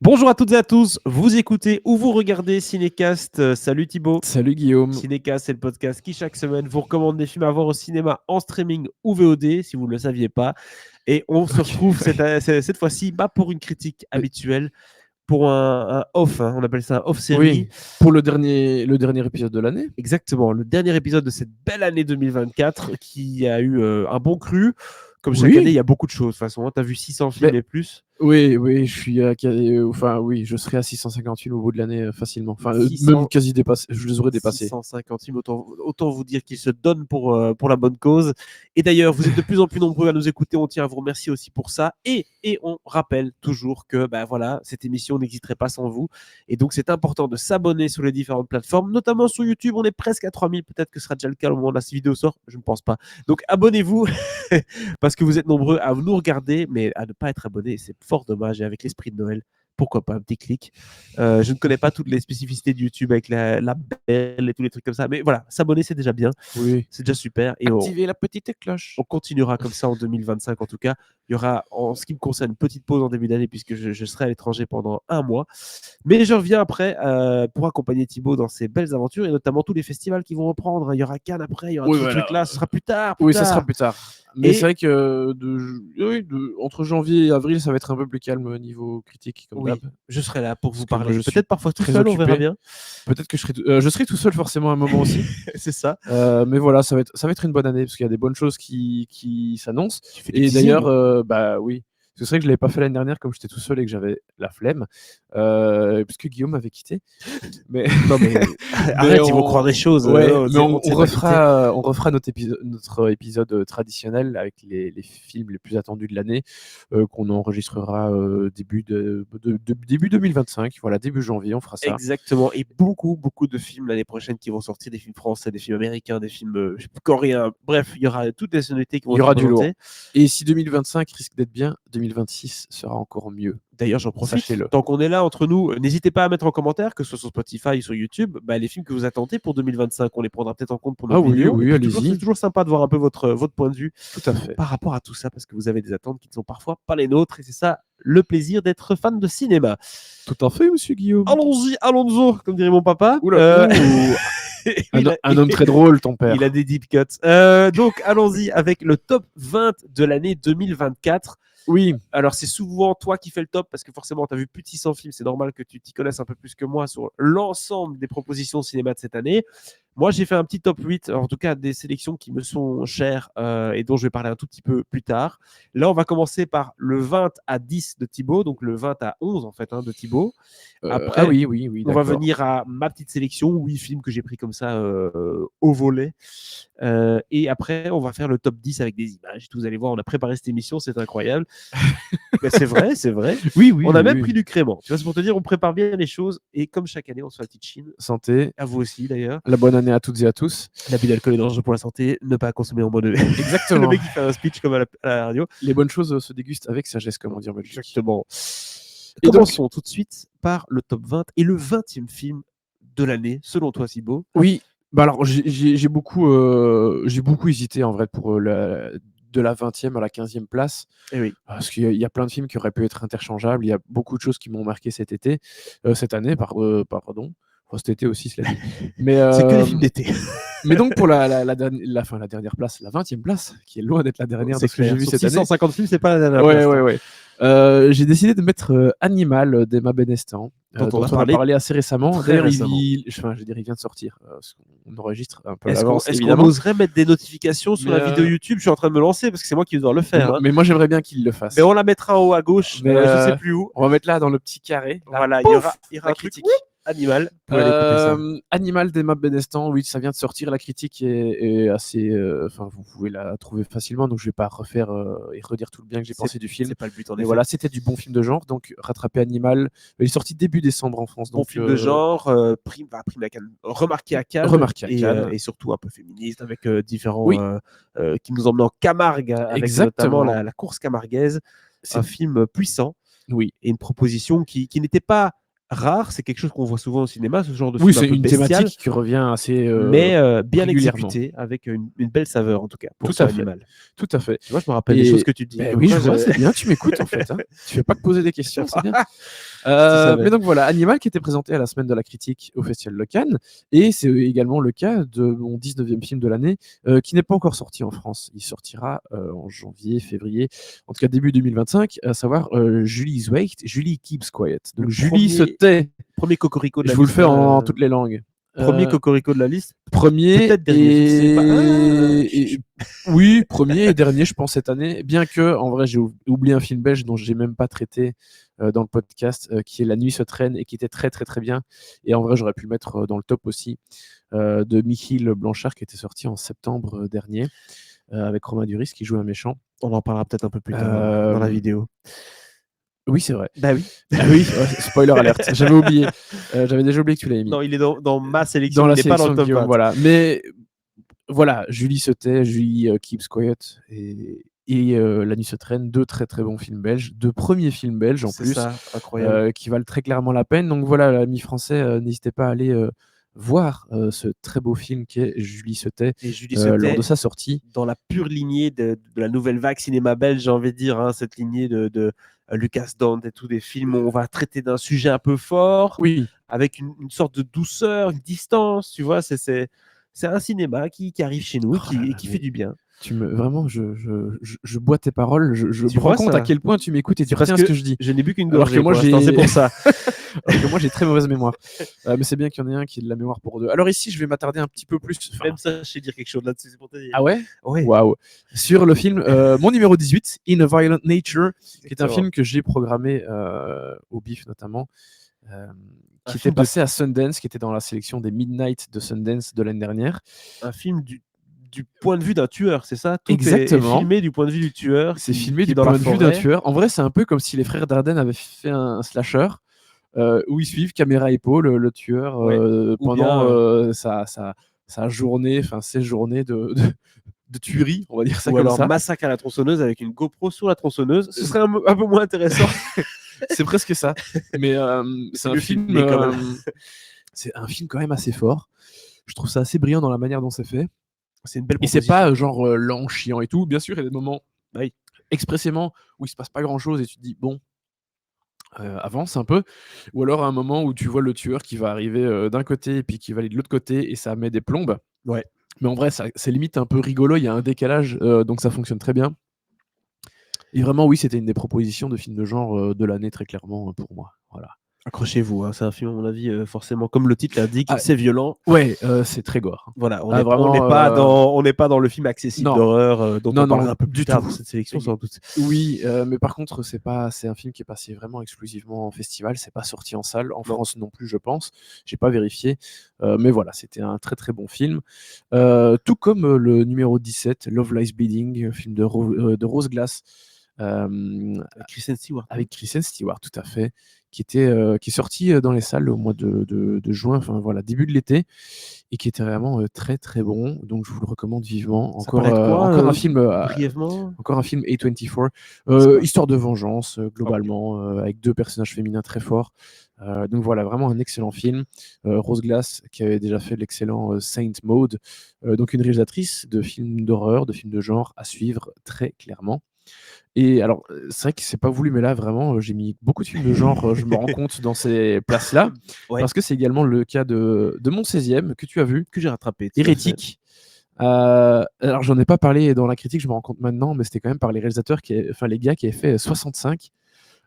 Bonjour à toutes et à tous, vous écoutez ou vous regardez Cinécast. Salut Thibaut. Salut Guillaume. Cinécast, c'est le podcast qui chaque semaine vous recommande des films à voir au cinéma en streaming ou VOD, si vous ne le saviez pas. Et on se retrouve cette fois-ci pas pour une critique habituelle, pour un off, hein, on appelle ça un off série. Oui, pour le dernier épisode de l'année. Exactement, le dernier épisode de cette belle année 2024 qui a eu un bon cru. Comme chaque Oui. année, il y a beaucoup de choses. De toute façon, tu as vu 600 films et plus. Oui, je suis je serai à 650 au bout de l'année facilement. Enfin, 600 même quasi dépassé. Je les aurais dépassés. 650 films, autant vous dire qu'ils se donnent pour la bonne cause. Et d'ailleurs, vous êtes de plus en plus nombreux à nous écouter. On tient à vous remercier aussi pour ça. Et on rappelle toujours que voilà, cette émission n'existerait pas sans vous. Et donc, c'est important de s'abonner sur les différentes plateformes, notamment sur YouTube. On est presque à 3000. Peut-être que ce sera déjà le cas au moment où la vidéo sort. Je ne pense pas. Donc, abonnez-vous parce que vous êtes nombreux à nous regarder, mais à ne pas être abonnés. C'est fort dommage. Et avec l'esprit de Noël, pourquoi pas un petit clic. Je ne connais pas toutes les spécificités de YouTube avec la belle et tous les trucs comme ça, mais voilà, s'abonner c'est déjà bien, Oui. c'est déjà super. Et Activez la petite cloche. on continuera comme ça en 2025 en tout cas. Il y aura, en ce qui me concerne, une petite pause en début d'année puisque je serai à l'étranger pendant un mois. Mais je reviens après pour accompagner Thibaut dans ses belles aventures et notamment tous les festivals qui vont reprendre. Il y aura Cannes après, il y aura Oui, tout ce voilà. truc-là, ce sera plus tard. Oui, ça sera plus tard. Mais Et- c'est vrai que entre janvier et avril, ça va être un peu plus calme au niveau critique, comme Oui, d'hab. je serai là pour vous que moi, parler. je suis Peut-être parfois tout très seul, on occupé. verra bien. Peut-être que je serai tout seul forcément à un moment aussi. C'est ça. Mais voilà, ça va être une bonne année parce qu'il y a des bonnes choses qui s'annoncent. Tu fais du Et teasing. d'ailleurs, oui. C'est vrai que je ne l'avais pas fait l'année dernière comme j'étais tout seul et que j'avais la flemme. Puisque Guillaume m'avait quitté. Mais... Non, mais arrête, ils vont croire des choses. Ouais, mais on refera notre épisode traditionnel avec les films les plus attendus de l'année qu'on enregistrera début 2025. Voilà, début janvier, on fera ça. Exactement. Et beaucoup de films l'année prochaine qui vont sortir, des films français, des films américains, des films coréens. Bref, il y aura toutes les sonorités qui vont Il y aura être du lourd. présentées. Et si 2025 risque d'être bien, 2026 sera encore mieux. D'ailleurs, j'en profite. Sachez-le. Tant qu'on est là entre nous, n'hésitez pas à mettre en commentaire, que ce soit sur Spotify ou sur YouTube, les films que vous attendez pour 2025. On les prendra peut-être en compte pour notre vidéo. Oui, allez-y. C'est toujours sympa de voir un peu votre point de vue Tout à fait. par rapport à tout ça, parce que vous avez des attentes qui ne sont parfois pas les nôtres. Et c'est ça le plaisir d'être fan de cinéma. Tout à fait, monsieur Guillaume. Allons-y, allons-y, comme dirait mon papa. Un homme très drôle, ton père. Il a des deep cuts. Donc, allons-y avec le top 20 de l'année 2024. Oui. Alors, c'est souvent toi qui fais le top parce que forcément, tu as vu plus de 600 films. C'est normal que tu t'y connaisses un peu plus que moi sur l'ensemble des propositions cinéma de cette année. Moi, j'ai fait un petit top 8, en tout cas des sélections qui me sont chères et dont je vais parler un tout petit peu plus tard. Là, on va commencer par le 20 à 10 de Thibaut, donc le 20 à 11 en fait de Thibaut. Après, oui, on va venir à ma petite sélection, 8 films que j'ai pris comme ça au volet. Et après, on va faire le top 10 avec des images. Vous allez voir, on a préparé cette émission, c'est incroyable. C'est vrai, c'est vrai. Oui. On a même pris du crément. Tu vois, c'est pour te dire, on prépare bien les choses. Et comme chaque année, on se fait la petite chine. Santé. À vous aussi, d'ailleurs. La bonne année à toutes et à tous. L'abus d'alcool est dangereux pour la santé. Ne pas consommer en bonne. Exactement. Le mec qui fait un speech comme à la radio. Les bonnes choses se dégustent avec sagesse, comme on dit en Belgique. Exactement. Et commençons tout de suite par le top 20 et le 20e film de l'année, selon toi, Thibaut. Oui. Alors, j'ai beaucoup hésité en vrai pour de la 20e à la 15e place. Et oui. Parce qu'il y a plein de films qui auraient pu être interchangeables. Il y a beaucoup de choses qui m'ont marqué cette année, pardon. Enfin, cet été aussi, cela dit. Mais, c'est que les films d'été. Mais donc, pour la dernière place, la 20e place, qui est loin d'être la dernière de ce que j'ai vu cette année. 650 films, c'est pas la dernière place. Ouais. J'ai décidé de mettre Animal d'Emma Benestan, dont on a parlé assez récemment. D'ailleurs, il vient de sortir. On enregistre un peu à l'avance. Est-ce qu'on oserait mettre des notifications sur la vidéo YouTube? Je suis en train de me lancer parce que c'est moi qui vais devoir le faire. Mais moi, j'aimerais bien qu'il le fasse. Mais on la mettra en haut à gauche, je ne sais plus où. On va mettre là dans le petit carré. Voilà, il y aura un critique. Animal. Animal d'Emma Benestan, oui, ça vient de sortir. La critique est assez. Vous pouvez la trouver facilement, donc je ne vais pas refaire et redire tout le bien que j'ai pensé du film. C'est pas le but, en Mais effet. Voilà, c'était du bon film de genre, donc rattraper Animal. Il est sorti début décembre en France. Bon film de genre, prime à Cannes, remarqué à Cannes, et surtout un peu féministe, avec différents qui nous emmenent en Camargue, avec notamment la course camarguaise. C'est un film puissant, et une proposition qui n'était pas rare, c'est quelque chose qu'on voit souvent au cinéma, ce genre de film un peu bestial. Oui, c'est une thématique qui revient assez mais bien exécutée, avec une belle saveur en tout cas, pour Animal. Tout à fait. Tu vois, je me rappelle des choses que tu dis. Oui, je vois, c'est bien, tu m'écoutes en fait. Tu ne fais pas que poser des questions, c'est bien. savais. Mais donc voilà, Animal qui était présenté à la semaine de la critique au Festival de Cannes, et c'est également le cas de mon 19e film de l'année, qui n'est pas encore sorti en France. Il sortira en janvier, février, en tout cas début 2025, à savoir Julie Zweit, Julie Keeps Quiet. Donc Le Julie se premier- tait. Premier cocorico de la Je vous le liste. fais en toutes les langues. Premier cocorico de la liste. Premier Peut-être dernier, je ne sais pas. et oui, premier et dernier, je pense, cette année. Bien que, en vrai, j'ai oublié un film belge dont j'ai même pas traité dans le podcast, qui est La Nuit se traîne et qui était très très très bien. Et en vrai, j'aurais pu le mettre dans le top aussi, de Michiel Blanchard, qui était sorti en septembre dernier, avec Romain Duris qui joue un méchant. On en parlera peut-être un peu plus tard dans la vidéo. Oui, c'est vrai. Bah oui. Ah oui, spoiler alerte. J'avais oublié. J'avais déjà oublié que tu l'avais mis. Non, il est dans ma sélection, Dans la il n'est pas dans sélection le de top Guillaume, 20. voilà. Mais voilà, Julie se tait, Julie Keeps Quiet et La Nuit se traîne, 2 très très bons films belges, 2 premiers films belges en C'est plus, ça, incroyable. qui valent très clairement la peine. Donc voilà, l'ami français, n'hésitez pas à aller voir ce très beau film qui est Julie se tait, Et Julie lors Sautet, de sa sortie. dans la pure lignée de la nouvelle vague cinéma belge, j'ai envie de dire, hein, cette lignée de Lucas Dont et tous des films où on va traiter d'un sujet un peu fort, Oui, avec une sorte de douceur, une distance, tu vois, c'est un cinéma qui arrive chez nous Oh là et là, qui mais fait du bien. vraiment, je bois tes paroles, je Tu me rends vois compte ça à quel point tu m'écoutes et tu C'est parce retiens ce que que je dis. je n'ai bu qu'une Alors que gorgée moi, pour l'instant, j'ai c'est pour ça. alors que moi, j'ai très mauvaise mémoire. Mais c'est bien qu'il y en ait un qui ait de la mémoire pour deux. Alors ici, je vais m'attarder un petit peu plus. Même ça, je sais dire quelque chose là-dessus, c'est pour te dire. Ah ouais? Ouais. Waouh. Sur le film, mon numéro 18, In a Violent Nature, qui est un Exactement. film que j'ai programmé au BIF notamment, qui était film de- passé à Sundance, qui était dans la sélection des Midnight de Sundance de l'année dernière. Un film du point de vue d'un tueur, c'est ça? Tout est Exactement. filmé du point de vue du tueur. C'est qui filmé est du dans la point de vue d'un forêt. tueur. En vrai, c'est un peu comme si les frères Dardenne avaient fait un slasher. Où ils suivent caméra épaule le tueur Ouais. Ou pendant bien, sa journée, enfin ses journées de tuerie, on va dire ça Ou comme alors ça. massacre à la tronçonneuse avec une GoPro sur la tronçonneuse. Ce serait un peu moins intéressant. C'est presque ça. Mais c'est un mieux film, filmé, quand même. c'est un film quand même assez fort. Je trouve ça assez brillant dans la manière dont c'est fait. C'est une belle Et c'est proposition. pas genre lent, chiant et tout. Bien sûr, il y a des moments Oui. expressément où il se passe pas grand chose et tu te dis bon, avance un peu. Ou alors à un moment où tu vois le tueur qui va arriver d'un côté et puis qui va aller de l'autre côté et ça met des plombes. Ouais. Mais en vrai, c'est limite un peu rigolo, il y a un décalage, donc ça fonctionne très bien. Et vraiment, oui, c'était une des propositions de film de genre de l'année, très clairement, pour moi. Voilà. Accrochez-vous, hein, c'est un film, à mon avis, forcément, comme le titre l'indique, Ah, c'est violent. Ouais, c'est très gore. Voilà, on Ah, n'est vraiment, pas dans le film accessible non. d'horreur dont Non, on parlera non, un peu du plus tard tout. dans cette sélection, sans doute. Oui, mais par contre, c'est un film qui est passé vraiment exclusivement en festival. C'est pas sorti en salle, en France non plus, je pense. J'ai pas vérifié, mais voilà, c'était un très très bon film. Tout comme le numéro 17, Love Lies Bleeding, film de Rose Glass. Kristen Stewart. Avec Kristen Stewart, tout à fait, qui est sorti dans les salles au mois de juin, enfin voilà, début de l'été, et qui était vraiment très très bon. Donc je vous le recommande vivement. Ça parlait de quoi, Encore un film, brièvement? encore un film A24, histoire de vengeance globalement, avec 2 personnages féminins très forts. Donc voilà, vraiment un excellent film. Rose Glass qui avait déjà fait l'excellent Saint Maud, donc une réalisatrice de films d'horreur, de films de genre à suivre très clairement. Et alors, c'est vrai que c'est pas voulu, mais là vraiment, j'ai mis beaucoup de films de genre, je me rends compte dans ces places-là, Ouais. parce que c'est également le cas de mon 16e que tu as vu, Que j'ai rattrapé. tout à fait. Hérétique. Alors j'en ai pas parlé dans la critique, je me rends compte maintenant, mais c'était quand même par les réalisateurs les gars qui avaient fait 65.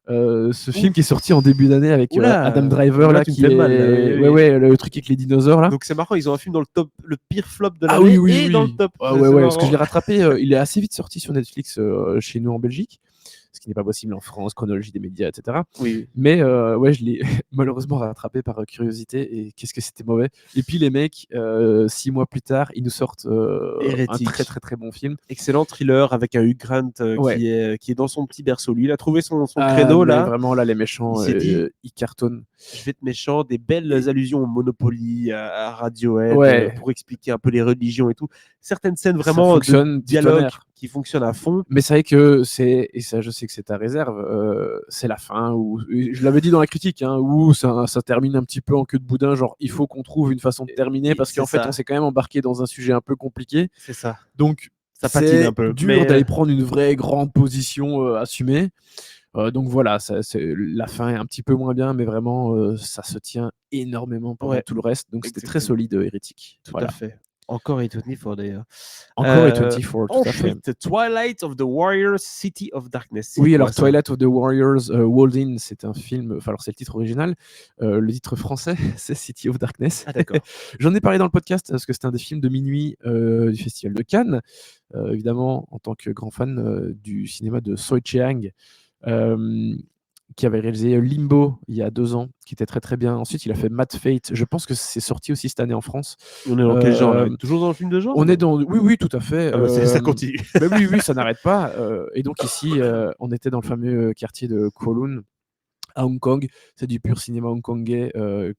Ce film qui est sorti en début d'année avec Oula, Adam Driver là, là tu me qui fais est mal, là, oui. ouais, le truc avec les dinosaures là. Donc c'est marrant, ils ont un film dans le pire flop de Ah l'année oui, et oui. dans le top. Ah C'est ouais, parce que marrant. je l'ai rattrapé, il est assez vite sorti sur Netflix chez nous en Belgique, ce qui n'est pas possible en France, chronologie des médias, etc. Oui. Mais ouais, je l'ai malheureusement rattrapé par curiosité, et qu'est-ce que c'était mauvais. Et puis les mecs, 6 mois plus tard, ils nous sortent un Hérétique. très très très bon film. Excellent thriller avec un Hugh Grant Ouais. qui est dans son petit berceau. Lui, il a trouvé son créneau Mais là. vraiment là, les méchants, Il s'est dit, ils cartonnent. je vais être méchant, des belles allusions au Monopoly, à Radiohead, Ouais. pour expliquer un peu les religions et tout. Certaines scènes Ça vraiment fonctionne de du dialogue tonnerre. qui fonctionnent à fond. Mais c'est vrai que et ça je sais que c'est ta réserve, c'est la fin, où, je l'avais dit dans la critique, hein, où ça termine un petit peu en queue de boudin, genre il faut qu'on trouve une façon de terminer, parce qu'en fait on s'est quand même embarqué dans un sujet un peu compliqué. C'est ça. Donc Ça patine un peu. dur Mais d'aller prendre une vraie grande position assumée. Donc voilà, la fin est un petit peu moins bien, mais vraiment, ça se tient énormément pendant tout le reste. Donc c'était très exactement. solide, Hérétique. Tout à Voilà. fait. Encore A24 d'ailleurs. Encore A24, tout à fait. Ensuite, Twilight of the Warriors, City of Darkness. C'est Oui, quoi alors ça? Twilight of the Warriors, Walled In, c'est un film. Enfin, alors c'est le titre original. Le titre français, c'est City of Darkness. Ah d'accord. J'en ai parlé dans le podcast parce que c'était un des films de minuit du Festival de Cannes. Évidemment, en tant que grand fan du cinéma de Soi Chiang, qui avait réalisé Limbo il y a 2 ans, qui était très très bien. Ensuite, il a fait Mad Fate. Je pense que c'est sorti aussi cette année en France. On est dans quel genre là? Toujours dans le film de genre? On non est dans... Oui, oui, tout à fait. Ah bah, ça continue. Ben oui, oui, ça n'arrête pas. Et donc ici, on était dans le fameux quartier de Kowloon, à Hong Kong. C'est du pur cinéma hongkongais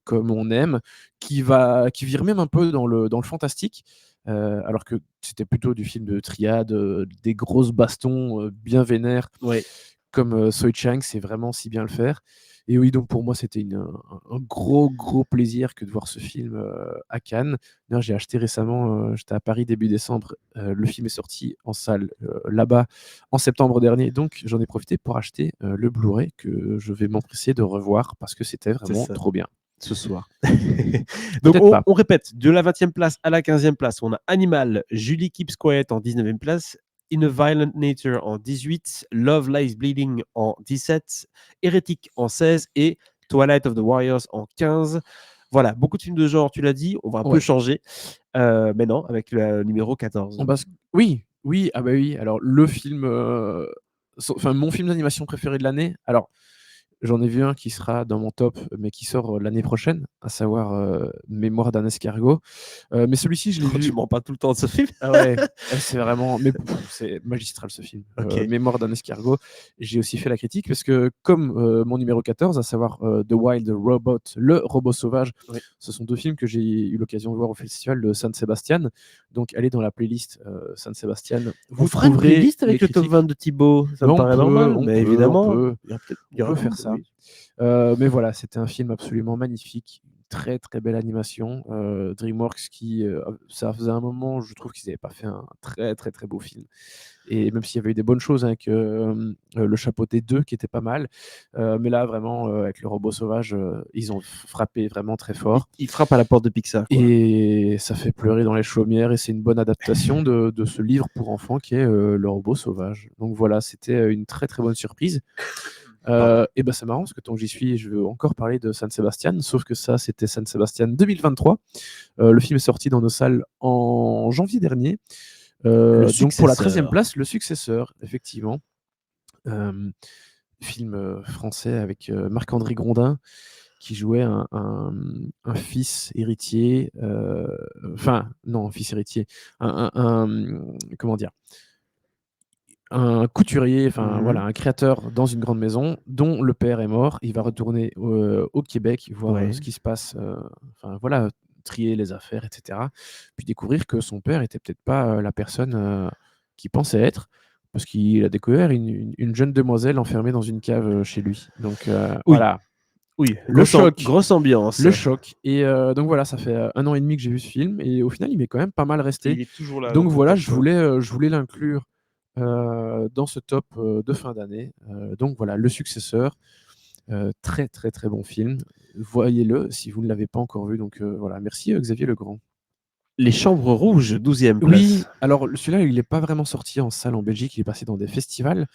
comme on aime, qui vire même un peu dans le fantastique, alors que c'était plutôt du film de triade, des grosses bastons bien vénères, Ouais. comme Soi Chiang sait vraiment si bien le faire. Et oui, donc pour moi, c'était un gros, gros plaisir que de voir ce film à Cannes. D'ailleurs, j'ai acheté récemment, j'étais à Paris début décembre, le film est sorti en salle là-bas en septembre dernier, donc j'en ai profité pour acheter le Blu-ray que je vais m'empresser de revoir parce que c'était vraiment ça. trop bien. Ce soir. Donc Peut-être pas. on répète, de la 20e place à la 15e place, on a Animal, Julie Keeps Quiet en 19e place, In a Violent Nature en 18, Love Lies Bleeding en 17, Hérétique en 16 et Twilight of the Warriors en 15. Voilà, beaucoup de films de genre, tu l'as dit, on va un peu Ouais. changer. Mais non, avec le numéro 14. Oui, oui, ah bah oui. Alors le film, enfin mon film d'animation préféré de l'année. Alors j'en ai vu un qui sera dans mon top, mais qui sort l'année prochaine, à savoir Mémoire d'un escargot. Mais celui-ci, je l'ai Tu vu. mens pas tout le temps de ce film. Ah ouais, c'est vraiment. Mais c'est magistral ce film. Ok. Mémoire d'un escargot. J'ai aussi fait la critique parce que, comme mon numéro 14, à savoir The Wild Robot, le robot sauvage, Oui. ce sont 2 films que j'ai eu l'occasion de voir au festival de San Sebastian. Donc, allez dans la playlist San Sebastian. Vous Vous ferez une trouverez playlist avec les le top critiques. 20 de Thibaut, ça me On paraît peut, normal, on mais peut, évidemment, on peut faire ça. oui. Mais voilà, c'était un film absolument magnifique, une très très belle animation. DreamWorks ça faisait un moment, je trouve qu'ils n'avaient pas fait un très très très beau film. Et même s'il y avait eu des bonnes choses avec le Chapeauté 2 qui était pas mal, mais là vraiment avec le robot sauvage, ils ont frappé vraiment très fort. Il frappe à la porte de Pixar. Quoi. Et ça fait pleurer dans les chaumières et c'est une bonne adaptation de ce livre pour enfants qui est Le robot sauvage. Donc voilà, c'était une très très bonne surprise. Et ben c'est marrant parce que tant que j'y suis, je veux encore parler de San Sebastian, sauf que ça c'était San Sebastian 2023. Le film est sorti dans nos salles en janvier dernier. Donc pour la 13e place, Le Successeur, effectivement. Film français avec Marc-André Grondin qui jouait un fils héritier, enfin non, un fils héritier, comment dire, un couturier, enfin voilà, un créateur dans une grande maison dont le père est mort. Il va retourner au Québec, voir ce qui se passe, enfin voilà, trier les affaires, etc. Puis découvrir que son père était peut-être pas la personne qu'il pensait être, parce qu'il a découvert une jeune demoiselle enfermée dans une cave chez lui. Donc voilà. Oui, Le choc. Grosse ambiance. Le choc. Et donc voilà, ça fait 1 an et demi que j'ai vu ce film et au final, il m'est quand même pas mal resté. Il est toujours là. Donc voilà, je voulais l'inclure dans ce top de fin d'année. Donc voilà, Le Successeur, très très très bon film. Voyez-le si vous ne l'avez pas encore vu. Donc voilà, merci Xavier Legrand. Les Chambres Rouges, 12e place. Oui, alors celui-là, il n'est pas vraiment sorti en salle en Belgique, il est passé dans des festivals.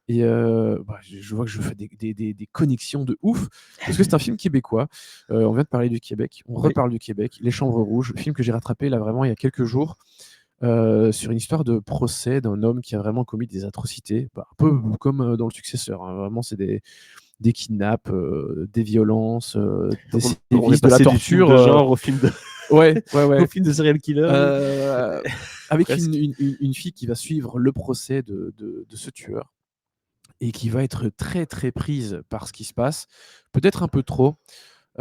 Et je vois que je fais des connexions de ouf, parce que c'est un film québécois. On vient de parler du Québec, on reparle du Québec. Les Chambres Rouges, film que j'ai rattrapé là vraiment il y a quelques jours, sur une histoire de procès d'un homme qui a vraiment commis des atrocités, un peu comme dans Le Successeur. Hein. Vraiment, c'est des kidnaps, des violences, des sévices, de la torture. De genre au film de... Ouais. au film de serial killer. Avec une fille qui va suivre le procès de ce tueur et qui va être très très prise par ce qui se passe, peut-être un peu trop.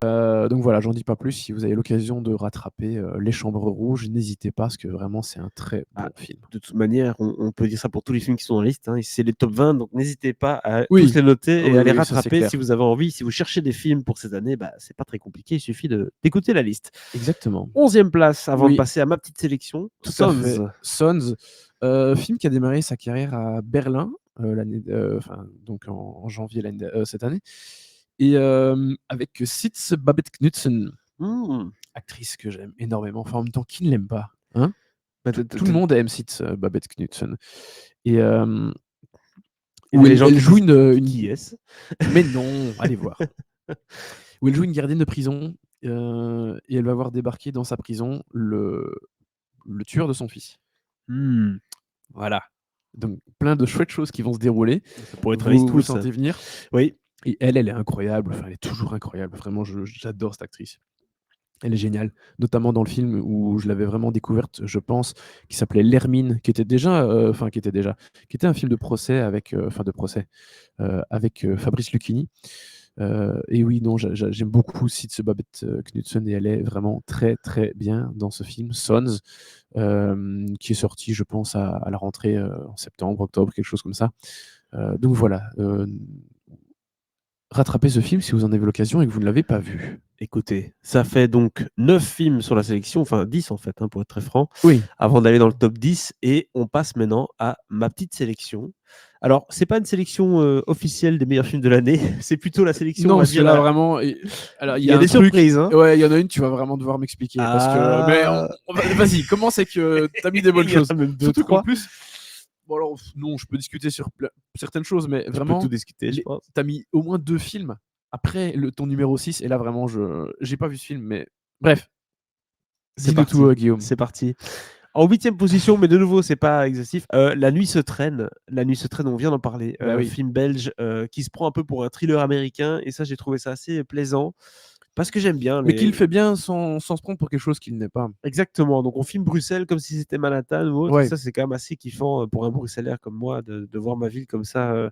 Donc voilà, j'en dis pas plus. Si vous avez l'occasion de rattraper Les Chambres Rouges, n'hésitez pas, parce que vraiment c'est un très bon film. De toute manière, on peut dire ça pour tous les films qui sont dans la liste. Hein, c'est les top 20, donc n'hésitez pas à Oui. tous les noter et Oui, à les oui, ça, c'est rattraper clair. si vous avez envie. Si vous cherchez des films pour cette année, c'est pas très compliqué. Il suffit d'écouter la liste. Exactement. 11e place, avant de Oui. passer à ma petite sélection. Tout à fait. Sons, film qui a démarré sa carrière à Berlin donc en janvier cette année. Et avec Sitz Babette Knudsen, actrice que j'aime énormément. Enfin, en même temps, qui ne l'aime pas, hein? Bah, Tout le monde aime Sitz Babette Knudsen. Et Et où les gens elle qui joue disent, qui est-ce? Mais non, allez voir. Où elle joue une gardienne de prison, et elle va voir débarquer dans sa prison le tueur de son fils. Hmm, Voilà. Donc plein de chouettes choses qui vont se dérouler. Ça pourrait être un Vous Eastwood, ça. sentez venir. Oui. Et elle est incroyable. Enfin, elle est toujours incroyable. Vraiment, j'adore cette actrice. Elle est géniale, notamment dans le film où je l'avais vraiment découverte, je pense, qui s'appelait L'Hermine, qui était un film de procès avec, avec Fabrice Lucchini. Et oui, non, j'aime beaucoup Sitz Babette Knudsen, et elle est vraiment très très bien dans ce film Sons, qui est sorti, je pense, à la rentrée en septembre, octobre, quelque chose comme ça. Donc voilà, rattrapez ce film si vous en avez l'occasion et que vous ne l'avez pas vu. Écoutez, ça fait donc 9 films sur la sélection, enfin 10 en fait, pour être très franc, Oui. avant d'aller dans le top 10. Et on passe maintenant à ma petite sélection. Alors, c'est pas une sélection officielle des meilleurs films de l'année, c'est plutôt la sélection, on Non, va parce que dire. là, vraiment, alors, Il y a des surprises, hein. Ouais, il y en a une, tu vas vraiment devoir m'expliquer. Parce que. Mais Ah, vas-y, comment c'est que t'as mis des bonnes il y en choses? a même deux, Surtout qu'en trois. plus. Bon, alors, non, je peux discuter sur certaines choses, mais Je peux vraiment, tout discuter, je pense. t'as mis au moins 2 films après ton numéro 6, et là, vraiment, j'ai pas vu ce film, mais bref, C'est dis-nous parti. tout, Guillaume. C'est parti. En 8e position, mais de nouveau, c'est pas exhaustif. La nuit se traîne. La nuit se traîne, on vient d'en parler. Bah oui. Film belge qui se prend un peu pour un thriller américain. Et ça, j'ai trouvé ça assez plaisant. Parce que j'aime bien. Mais qu'il fait bien sans se prendre pour quelque chose qu'il n'est pas. Exactement. Donc, on filme Bruxelles comme si c'était Manhattan ou autre. Ouais. Et ça, c'est quand même assez kiffant pour un Bruxellaire comme moi de voir ma ville comme ça,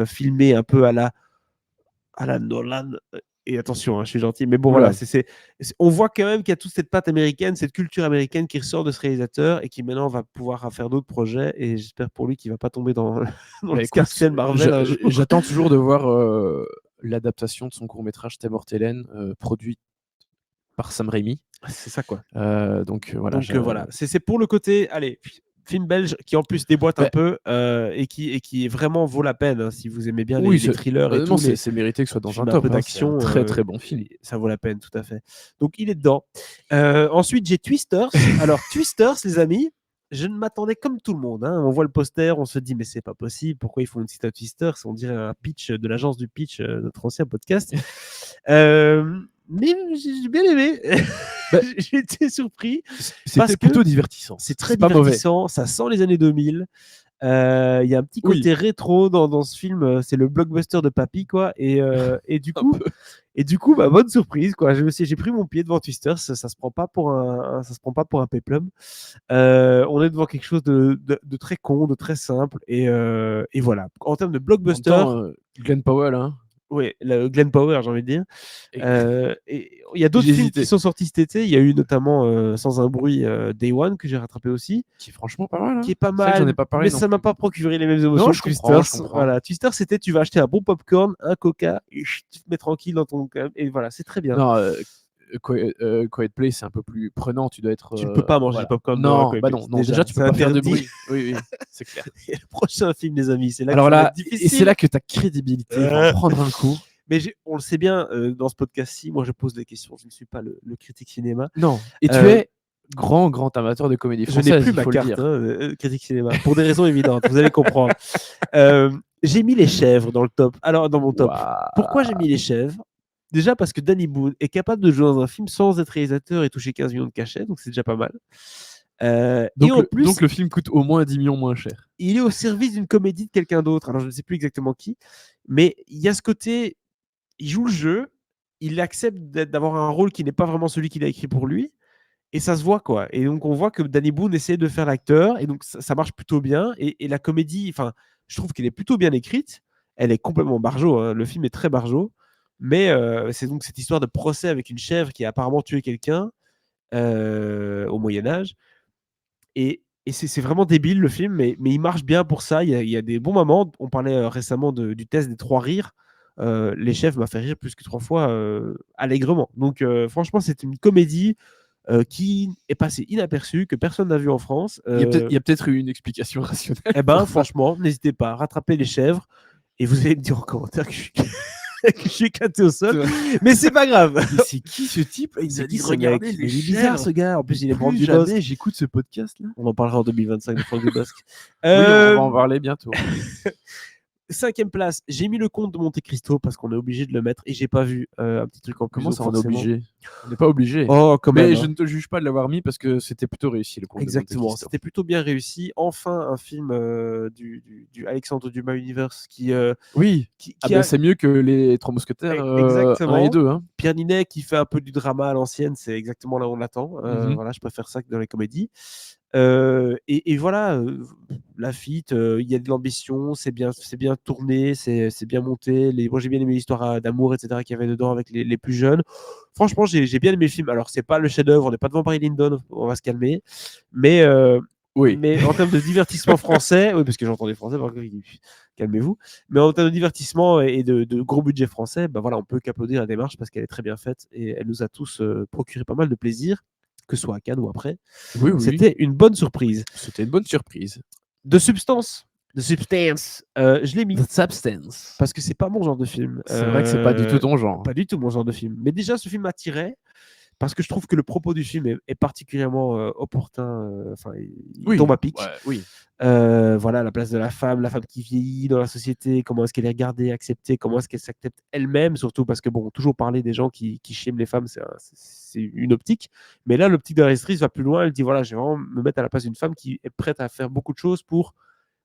filmée un peu à la Nolan. Et attention, hein, je suis gentil, mais bon, Oula. voilà, on voit quand même qu'il y a toute cette patte américaine, cette culture américaine qui ressort de ce réalisateur et qui maintenant va pouvoir faire d'autres projets. Et j'espère pour lui qu'il va pas tomber dans Bah, l'escarcelle Marvel un jour. j'attends toujours de voir l'adaptation de son court-métrage T'es morte Hélène, produit par Sam Raimi. C'est ça, quoi. Donc voilà. Donc voilà, c'est pour le côté, allez, film belge qui en plus déboîte un peu et qui vraiment vaut la peine, hein, si vous aimez bien les thrillers et tout. C'est mérité que ce soit dans un top. Un peu d'action, très très bon film. Ça vaut la peine, tout à fait. Donc il est dedans. Ensuite, j'ai Twisters. Alors Twisters, les amis, je ne m'attendais comme tout le monde, hein. On voit le poster, on se dit mais c'est pas possible, pourquoi ils font une cite à Twisters? On dirait un pitch de l'agence du pitch, notre ancien podcast. Mais j'ai bien aimé. J'ai été surpris. C'était plutôt divertissant. C'est très divertissant. Ça sent les années 2000. Il y a un petit côté rétro dans ce film. C'est le blockbuster de papy, quoi. Et du coup, bah, bonne surprise, quoi. J'ai pris mon pied devant Twisters. Ça se prend pas pour un péplum. On est devant quelque chose de très con, de très simple. Et voilà. En termes de blockbuster, Glenn Powell, hein. Oui, Glenn Power, j'ai envie de dire. Et il y a d'autres films qui sont sortis cet été. Il y a eu notamment Sans un bruit, Day One, que j'ai rattrapé aussi. Qui est franchement pas mal. Hein. Qui est pas mal, j'en ai pas parlé, mais ça m'a pas procuré les mêmes émotions. Non, je comprends. Voilà, Twister, c'était tu vas acheter un bon popcorn, un coca, et tu te mets tranquille dans ton. Et voilà, c'est très bien. Non, Quiet Place, c'est un peu plus prenant. Tu dois être. Tu ne peux pas manger le popcorn. Non, bah non. Déjà, tu peux pas faire de bruit. Oui, c'est clair. Et le prochain film, les amis, c'est là alors que là, difficile. Et c'est là que ta crédibilité va prendre un coup. Mais on le sait bien, dans ce podcast-ci, moi je pose des questions, je ne suis pas le critique cinéma. Non, et tu es grand amateur de comédie française. Je n'ai plus ma carte, critique cinéma, pour des raisons évidentes, vous allez comprendre. J'ai mis Les Chèvres dans le top. Alors, dans mon top. Wow. Pourquoi j'ai mis Les Chèvres? Déjà parce que Danny Boone est capable de jouer dans un film sans être réalisateur et toucher 15 millions de cachets, donc c'est déjà pas mal. Donc le film coûte au moins 10 millions moins cher. Il est au service d'une comédie de quelqu'un d'autre. Alors je ne sais plus exactement qui, mais il y a ce côté, il joue le jeu, il accepte d'avoir un rôle qui n'est pas vraiment celui qu'il a écrit pour lui, et ça se voit, quoi. Et donc on voit que Danny Boone essaie de faire l'acteur, et donc ça marche plutôt bien. Et la comédie, enfin, je trouve qu'elle est plutôt bien écrite. Elle est complètement barjo, hein. Le film est très barjo, mais c'est donc cette histoire de procès avec une chèvre qui a apparemment tué quelqu'un au Moyen-Âge. Et c'est vraiment débile le film, mais il marche bien pour ça. Il y a des bons moments. On parlait récemment du test des 3 rires. Les Chèvres m'a fait rire plus que 3 fois allègrement. Donc franchement, c'est une comédie qui est passé inaperçu, que personne n'a vu en France. Il y a peut-être eu une explication rationnelle. Eh ben, franchement, n'hésitez pas à rattraper les chèvres et vous allez me dire en commentaire que je suis, que je suis éclaté au sol. Mais c'est pas grave. Mais c'est qui ce type? Il C'est a qui dit ce regardez mec? les Mais il est bizarre ce gars. En plus, il est membre Plus du Bosque. jamais j'écoute ce podcast là. On en parlera en 2025 de Franck Dubosc. Oui, on va en parler bientôt. 5e place, j'ai mis le Comte de Monte Cristo parce qu'on est obligé de le mettre et j'ai pas vu un petit truc en plus. Comment donc ça, on est forcément- obligé? On n'est pas obligé. Oh, quand même. Mais hein. je ne te juge pas de l'avoir mis parce que c'était plutôt réussi le Comte de Monte Exactement, Cristo. c'était plutôt bien réussi. Enfin, un film du Alexandre Dumas Universe Oui. qui Ah ben a c'est mieux que les Trois Mousquetaires 1 exactement. et 2. Hein. Pierre Ninet qui fait un peu du drama à l'ancienne, c'est exactement là où on l'attend. Mhm. Voilà, je préfère ça que dans les comédies. Et voilà, Lafitte, il y a de l'ambition, c'est bien tourné, c'est bien monté. Moi, j'ai bien aimé l'histoire d'amour, etc., qu'il y avait dedans avec les plus jeunes. Franchement, j'ai bien aimé le film. Alors, c'est pas le chef-d'œuvre, on n'est pas devant Barry Lyndon, on va se calmer. Mais, Oui. mais en termes de divertissement français, oui, parce que j'entends les Français, calmez-vous. Mais en termes de divertissement et de gros budget français, bah voilà, on peut qu'applaudir la démarche parce qu'elle est très bien faite et elle nous a tous procuré pas mal de plaisir, que ce soit à Cannes ou après. Oui, oui. C'était une bonne surprise. C'était une bonne surprise. De substance, je l'ai mis The Substance. parce que c'est pas mon genre de film. C'est vrai que c'est pas du tout ton genre. Pas du tout mon genre de film. Mais déjà, ce film m'attirait parce que je trouve que le propos du film est particulièrement opportun. Enfin, il tombe à pic. Ouais, oui. Voilà, la place de la femme qui vieillit dans la société, comment est-ce qu'elle est regardée, acceptée, comment est-ce qu'elle s'accepte elle-même, surtout parce que, bon, toujours parler des gens qui shament les femmes, c'est une optique. Mais là, l'optique de la réalisatrice va plus loin. Elle dit voilà, je vais vraiment me mettre à la place d'une femme qui est prête à faire beaucoup de choses pour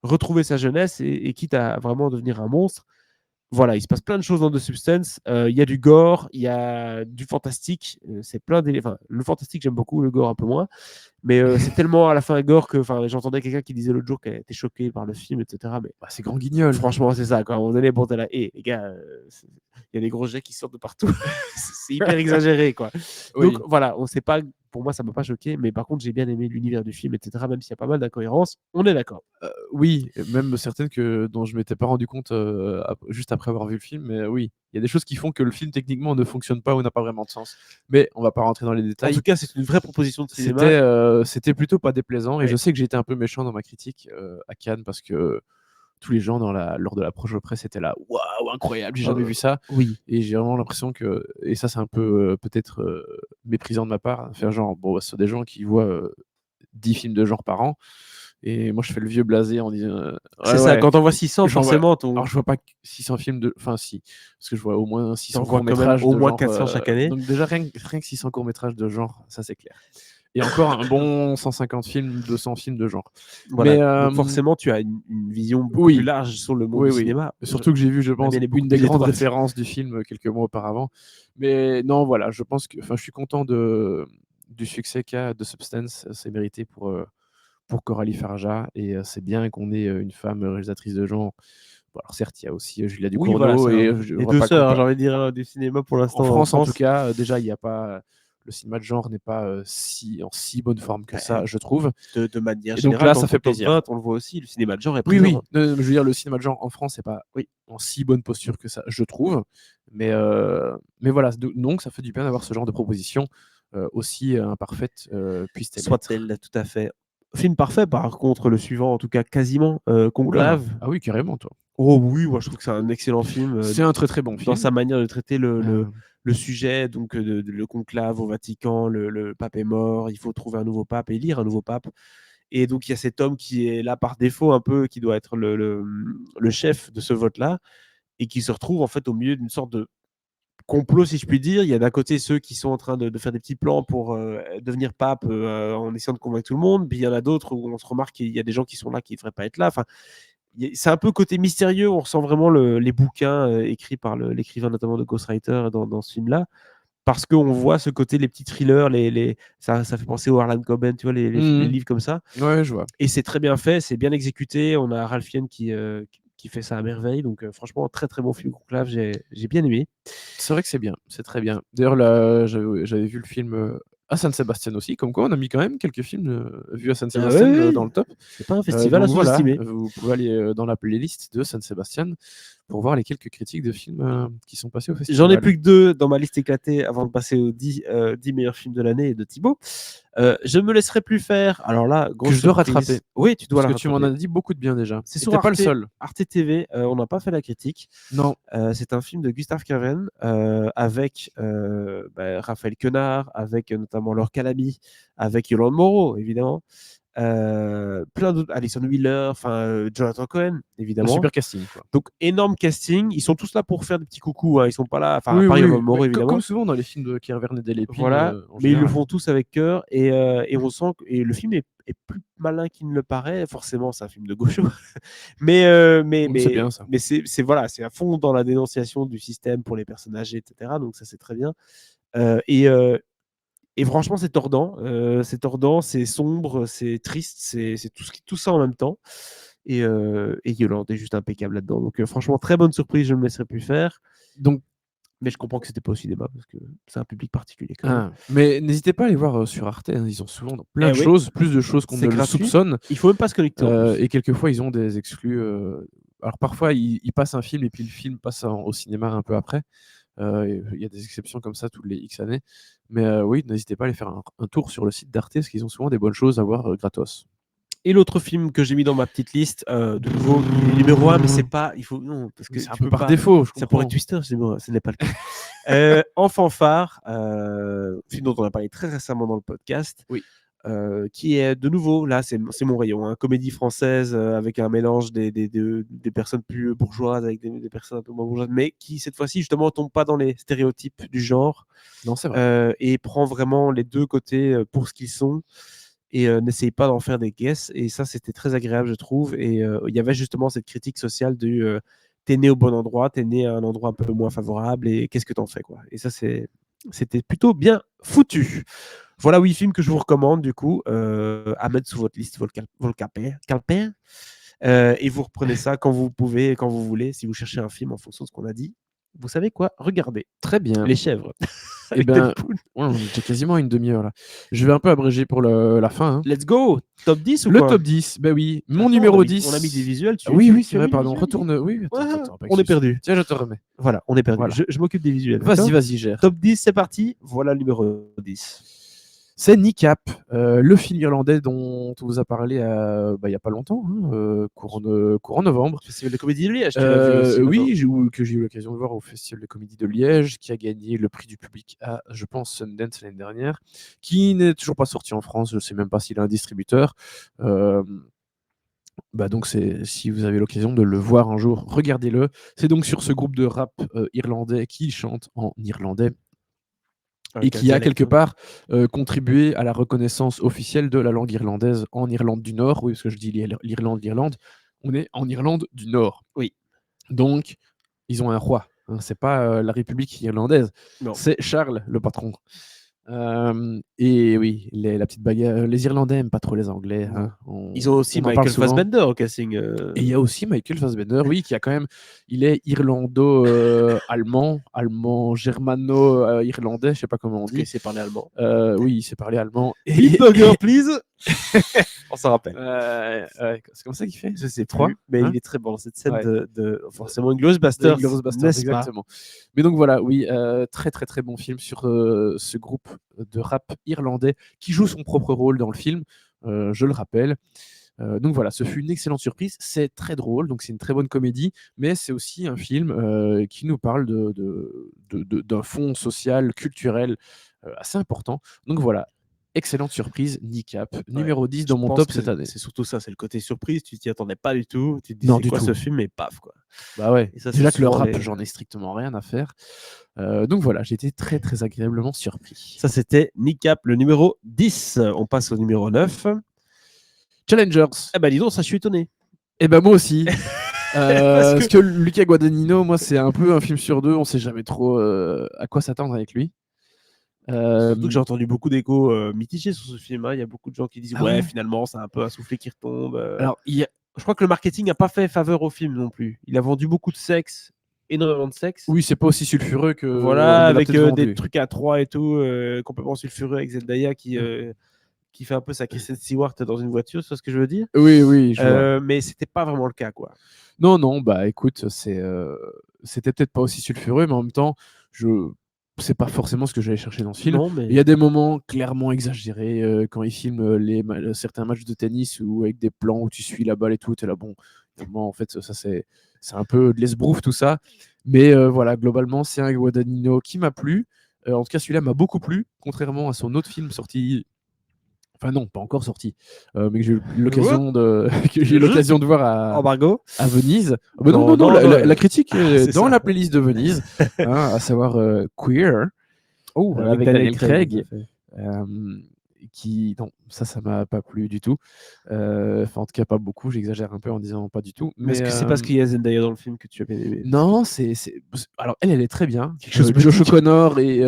retrouver sa jeunesse et quitte à vraiment devenir un monstre. Voilà, il se passe plein de choses dans The Substance. Il y a du gore, il y a du fantastique. C'est plein enfin, le fantastique, j'aime beaucoup, le gore un peu moins. Mais c'est tellement à la fin gore que j'entendais quelqu'un qui disait l'autre jour qu'elle était choquée par le film, etc. Mais Bah, c'est grand guignol. franchement, c'est ça. Quand on est bon, t'es là, les gars, il y a des gros jets qui sortent de partout. C'est hyper exagéré, quoi. Oui. Donc voilà, on sait pas. Pour moi, ça m'a pas choqué, mais par contre, j'ai bien aimé l'univers du film, etc. Même s'il y a pas mal d'incohérences, on est d'accord. Oui, même certaines dont je m'étais pas rendu compte juste après avoir vu le film. Mais oui, il y a des choses qui font que le film techniquement ne fonctionne pas ou n'a pas vraiment de sens. Mais on va pas rentrer dans les En détails. tout cas, c'est une vraie proposition de cinéma. C'était plutôt pas déplaisant. Et Ouais. je sais que j'ai été un peu méchant dans ma critique à Cannes parce que tous les gens lors de l'approche de presse étaient là, waouh, incroyable, j'ai jamais vu ça. Oui. Et j'ai vraiment l'impression que, et ça c'est un peu peut-être méprisant de ma part, faire genre, bon, c'est des gens qui voient 10 films de genre par an. Et moi je fais le vieux blasé en disant. C'est ça, quand on voit 600, J'en vois- forcément, Alors je vois pas 600 films de. Enfin si, parce que je vois au moins 600 T'en vois quand même courts-métrages. au de moins genre, 400 chaque année. Donc déjà rien que 600 courts-métrages de genre, ça c'est clair. Et encore un bon 150 films, 200 films de genre. Voilà. Mais Donc forcément, tu as une vision beaucoup oui. plus large sur le monde Oui, du oui. cinéma. Surtout que j'ai vu, je pense, elle est beaucoup une des plus grandes étroite. références du film quelques mois auparavant. Mais non, voilà, je pense que, je suis content du succès qu'a The Substance. C'est mérité pour Coralie Farja et c'est bien qu'on ait une femme réalisatrice de genre. Bon, alors certes, il y a aussi Julia Oui, Ducournau voilà, et les deux sœurs, j'ai envie de dire, du cinéma pour l'instant. en France, en tout cas, déjà, il n'y a pas. Le cinéma de genre n'est pas en si bonne forme que ça, je trouve. De manière Et donc générale, là, dans ça le fait top plaisir. 20, on le voit aussi, le cinéma de genre est Oui, présent. oui. Je veux dire, le cinéma de genre en France n'est pas en si bonne posture que ça, je trouve. Mais voilà, donc ça fait du bien d'avoir ce genre de proposition aussi imparfaite puisse-t-elle être. Soit-elle, tout à fait. Film parfait, par contre, le suivant, en tout cas, quasiment, Oula. Conclave. Ah oui, carrément, toi. Oh oui, moi je trouve que c'est un excellent film. C'est un très très bon film. Dans sa manière de traiter le sujet, donc le conclave au Vatican, le pape est mort, il faut trouver un nouveau pape, élire un nouveau pape. Et donc il y a cet homme qui est là par défaut un peu, qui doit être le chef de ce vote-là, et qui se retrouve en fait au milieu d'une sorte de complot, si je puis dire. Il y a d'un côté ceux qui sont en train de faire des petits plans pour devenir pape en essayant de convaincre tout le monde, puis il y en a d'autres où on se remarque qu'il y a des gens qui sont là qui ne devraient pas être là. Enfin, c'est un peu côté mystérieux, on ressent vraiment les bouquins écrits par l'écrivain notamment de Ghostwriter dans ce film-là, parce qu'on voit ce côté, les petits thrillers, ça fait penser au Harlan Coben, tu vois, les livres comme ça. Ouais, je vois. Et c'est très bien fait, c'est bien exécuté, on a Ralph Fiennes qui fait ça à merveille, donc franchement, très très bon film Conclave, j'ai bien aimé. C'est vrai que c'est bien, c'est très bien. D'ailleurs, là, j'avais vu le film à San Sebastian aussi, comme quoi on a mis quand même quelques films vus à San Sebastian ouais. dans le top. C'est pas un festival à donc voilà, sous-estimer. vous pouvez aller dans la playlist de San Sebastian pour voir les quelques critiques de films qui sont passés au festival. J'en ai plus que 2 dans ma liste éclatée avant de passer aux 10 meilleurs films de l'année de Thibaut. Je me laisserai plus faire. Alors là, grosse Que je dois surprise. rattraper. Oui, tu dois Parce la que tu m'en rattraper. as dit beaucoup de bien déjà. C'est Et sur t'es pas le Arte, seul. Arte TV. On n'a pas fait la critique. Non. C'est un film de Gustave Caven avec Raphaël Quenard, avec notamment Laure Calamy, avec Yolande Moreau, évidemment. Plein d'autres, Alison Wheeler, Jonathan Cohen, Un évidemment. super casting, quoi. Donc, énorme casting. Ils sont tous là pour faire des petits coucous. Ils sont pas là, enfin, Oui, à part oui, Yolande Moreau, mais évidemment. comme souvent dans les films de Kervern et Delépine, Voilà, en mais ils le général. font tous avec cœur et on sent que le film est plus malin qu'il ne le paraît. Forcément, c'est un film de gaucho, mais C'est bien ça. mais c'est voilà, c'est à fond dans la dénonciation du système pour les personnes âgées, etc. Donc ça, c'est très bien. Et franchement, c'est tordant, c'est sombre, c'est triste, c'est tout ça en même temps. Et Yolande est juste impeccable là-dedans. Donc franchement, très bonne surprise, je ne me laisserai plus faire. Donc, Mais je comprends que c'était pas au cinéma parce que c'est un public particulier quand même. mais n'hésitez pas à aller voir sur Arte. Ils ont souvent plein de oui. choses, plus de choses qu'on C'est ne le gratuit. soupçonne. Il faut même pas se connecter en plus. Et quelquefois, ils ont des exclus. Alors parfois, ils passent un film et puis le film passe au cinéma un peu après. Il y a des exceptions comme ça toutes les X années. Mais oui, n'hésitez pas à aller faire un tour sur le site d'Arte parce qu'ils ont souvent des bonnes choses à voir gratos. Et l'autre film que j'ai mis dans ma petite liste, de nouveau, il est numéro 1, mais c'est pas. Il faut. Non, parce que C'est un tu peu peux par pas. défaut, je Ça comprends. pourrait être Twister, ce n'est pas le cas. En fanfare, film dont on a parlé très récemment dans le podcast. Oui. Qui est de nouveau, là, c'est mon rayon. Comédie française avec un mélange des personnes plus bourgeoises avec des personnes un peu moins bourgeoises, mais qui, cette fois-ci, justement, tombe pas dans les stéréotypes du genre. Non, c'est vrai. Et prend vraiment les deux côtés pour ce qu'ils sont. Et n'essaye pas d'en faire des guesses. Et ça, c'était très agréable, je trouve. Et il y avait justement cette critique sociale du t'es né au bon endroit, t'es né à un endroit un peu moins favorable, et qu'est-ce que t'en fais, quoi. Et ça, c'était plutôt bien foutu. Voilà 8 films que je vous recommande, du coup, à mettre sous votre liste, Volcapin. Et vous reprenez ça quand vous pouvez, quand vous voulez, si vous cherchez un film en fonction de ce qu'on a dit. Vous savez quoi? Regardez. Très bien. Les chèvres. Eh ben, on est déjà quasiment à une demi-heure là. Je vais un peu abréger pour la fin. Let's go. Top 10 ou le quoi? top 10, ben oui. Mon Attends, numéro 10. On a mis des visuels. Oui, c'est as vrai, mis pardon. des visuels, Retourne. Oui, attends, on est perdu. Tiens, je te remets. Voilà, on est perdu. Voilà. Je m'occupe des visuels. d'accord Vas-y, gère. Top 10, c'est parti. Voilà le numéro 10. C'est Kneecap, le film irlandais dont on vous a parlé il n'y a pas longtemps, courant novembre. Festival de comédie de Liège, tu l'as vu aussi, oui, que j'ai eu l'occasion de voir au Festival de comédie de Liège, qui a gagné le prix du public à, je pense, Sundance l'année dernière, qui n'est toujours pas sorti en France, je ne sais même pas s'il a un distributeur. Donc si vous avez l'occasion de le voir un jour, regardez-le. C'est donc sur ce groupe de rap irlandais qui chante en irlandais. Et qui a quelque part contribué à la reconnaissance officielle de la langue irlandaise en Irlande du Nord. Oui, parce que je dis l'Irlande. On est en Irlande du Nord. Oui. Donc, ils ont un roi. C'est pas la République irlandaise. Non. C'est Charles, le patron. Et oui, la petite bagarre. Les Irlandais n'aiment pas trop les Anglais. Ils ont aussi Michael Fassbender au casting. Et il y a aussi Michael Fassbender, oui, qui a quand même. Il est irlando-allemand, germano-irlandais, je sais pas comment on dit. Il sait parler allemand. Oui, il sait parler allemand. Burger, please. On s'en rappelle. C'est comme ça qu'il fait. Je sais plus, mais il est très bon dans cette scène de forcément Inglourious Basterds, exactement. Mais donc voilà, oui, très très très bon film sur ce groupe de rap irlandais qui joue son propre rôle dans le film, je le rappelle. Donc voilà, ce fut une excellente surprise. C'est très drôle, donc c'est une très bonne comédie, mais c'est aussi un film qui nous parle d'un fond social, culturel assez important. Donc voilà, excellente surprise, Kneecap, numéro 10 dans mon top cette année. C'est surtout ça, c'est le côté surprise, tu t'y attendais pas du tout, tu te dis non, c'est quoi tout. ce film, et paf quoi. Bah ouais, et ça, déjà que le rap, j'en ai strictement rien à faire. Donc voilà, j'ai été très très agréablement surpris. Ça c'était Kneecap, le numéro 10. On passe au numéro 9. Challengers. Eh ben dis donc, ça je suis étonné. Eh ben moi aussi. Parce que Luca Guadagnino, moi c'est un peu un film sur deux, on sait jamais trop à quoi s'attendre avec lui. Surtout que j'ai entendu beaucoup d'échos mitigés sur ce film. Il y a beaucoup de gens qui disent finalement c'est un peu un soufflet qui retombe. Alors je crois que le marketing n'a pas fait faveur au film non plus. Il a vendu beaucoup de sexe, énormément de sexe. Oui, c'est pas aussi sulfureux que. Voilà, avec des trucs à 3 et tout, complètement sulfureux avec Zendaya qui qui fait un peu sa Kristen Stewart dans une voiture, c'est ce que je veux dire. Oui, je vois. Mais c'était pas vraiment le cas, quoi. Non, bah écoute, c'était peut-être pas aussi sulfureux, mais en même temps, c'est pas forcément ce que j'allais chercher dans ce film. Non, mais Il y a des moments clairement exagérés quand ils filment certains matchs de tennis ou avec des plans où tu suis la balle et tout, t'es là, bon, en fait, ça c'est un peu de l'esbrouf tout ça. Mais voilà, globalement, c'est un Guadagnino qui m'a plu. En tout cas, celui-là m'a beaucoup plu, contrairement à son autre film sorti. Enfin non, pas encore sorti, mais que j'ai eu l'occasion de que j'ai eu l'occasion de voir embargo. à Venise. Ah bah Non, non, la critique est c'est dans ça. la playlist de Venise, à savoir Queer, avec Daniel Craig, tout à fait. non, ça m'a pas plu du tout. Enfin, en tout cas, pas beaucoup. J'exagère un peu en disant pas du tout. Mais est-ce que c'est parce qu'il y a Zendaya dans le film que tu as bien aimé? Non, alors elle est très bien. Quelque chose me Josh dit que- O'Connor et,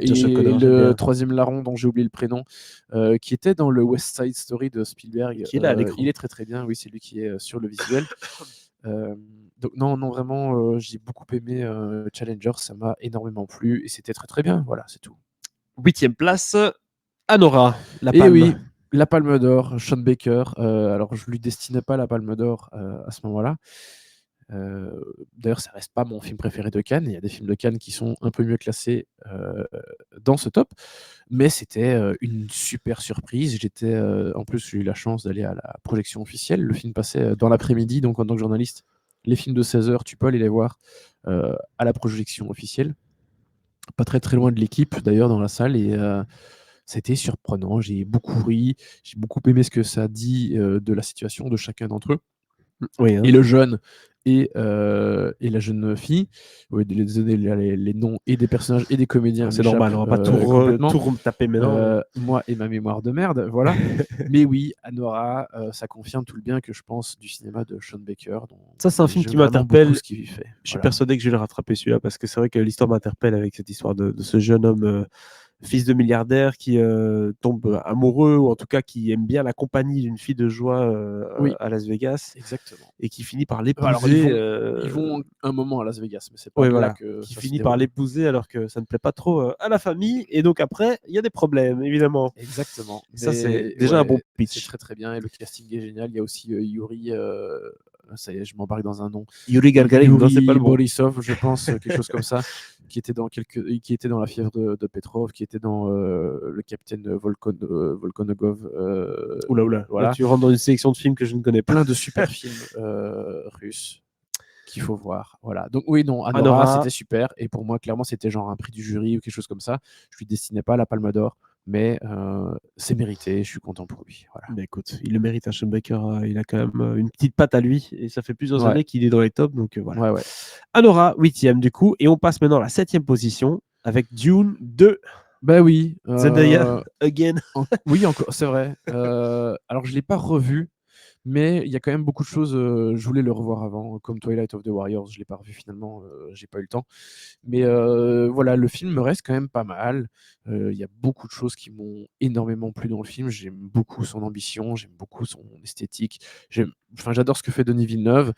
Josh O'Connor, j'aime le bien. troisième larron dont j'ai oublié le prénom, qui était dans le West Side Story de Spielberg. Qui est là à l'écran. Il est très très bien. Oui, c'est lui qui est sur le visuel. Donc non, vraiment, j'ai beaucoup aimé Challenger. Ça m'a énormément plu et c'était très très bien. Voilà, c'est tout. 8e place, Anora, la Et Palme. oui, la Palme d'Or, Sean Baker. Alors, je lui destinais pas la Palme d'Or à ce moment-là. D'ailleurs, ça reste pas mon film préféré de Cannes. Il y a des films de Cannes qui sont un peu mieux classés dans ce top, mais c'était une super surprise. En plus, j'ai eu la chance d'aller à la projection officielle. Le film passait dans l'après-midi, donc en tant que journaliste, les films de 16h, tu peux aller les voir à la projection officielle. Pas très très loin de l'équipe, d'ailleurs, dans la salle, et c'était surprenant. J'ai beaucoup ri, j'ai beaucoup aimé ce que ça dit de la situation de chacun d'entre eux. Oui, hein. Et le jeune et la jeune fille. Oui, désolé, les noms et des personnages et des comédiens. C'est normal, on va pas complètement. tout retaper maintenant. Moi et ma mémoire de merde, voilà. Mais oui, Anora, ça confirme tout le bien que je pense du cinéma de Sean Baker. Ça, c'est un film j'aime qui vraiment m'interpelle. beaucoup ce qu'il fait. Je suis persuadé que je vais le rattraper celui-là parce que c'est vrai que l'histoire m'interpelle avec cette histoire de ce jeune homme fils de milliardaire qui tombe amoureux ou en tout cas qui aime bien la compagnie d'une fille de joie Oui. à Las Vegas Exactement. et qui finit par Alors, l'épouser. ils vont un moment à Las Vegas, mais c'est pas Ouais, là voilà. que Qui ça se finit par déroule. l'épouser alors que ça ne plaît pas trop à la famille et donc après il y a des problèmes évidemment. Exactement. Et ça c'est Mais déjà un bon c'est pitch. très très bien et le casting est génial. Il y a aussi Yuri, ça y est, je m'embarque dans un nom. Yuri Gagarin, non, c'est pas le bon. Borisov, je pense, quelque chose comme ça, qui était dans La fièvre de Petrov, qui était dans le capitaine Volkonogov. Oula. Voilà. Là, tu rentres dans une sélection de films que je ne connais pas. Plein de super films russes qu'il faut voir. Voilà. Donc oui, non, Anora, Anora. c'était super. Et pour moi, clairement, c'était genre un prix du jury ou quelque chose comme ça. Je lui destinais pas la Palme d'Or, mais c'est mérité. Je suis content pour lui. Voilà. Mais écoute, il le mérite, Sean Baker. Il a quand même une petite patte à lui et ça fait plusieurs Ouais. années qu'il est dans les tops. Donc voilà. Ouais. Anora, 8e du coup. Et on passe maintenant à la 7e position avec Dune 2. Bah oui. Zendaya, again. Oui, encore, c'est vrai. Alors, je l'ai pas revu. Mais il y a quand même beaucoup de choses, je voulais le revoir avant, comme Twilight of the Warriors, je ne l'ai pas revu finalement, j'ai pas eu le temps. Mais voilà, le film me reste quand même pas mal. Il y a beaucoup de choses qui m'ont énormément plu dans le film. J'aime beaucoup son ambition, j'aime beaucoup son esthétique. J'adore ce que fait Denis Villeneuve.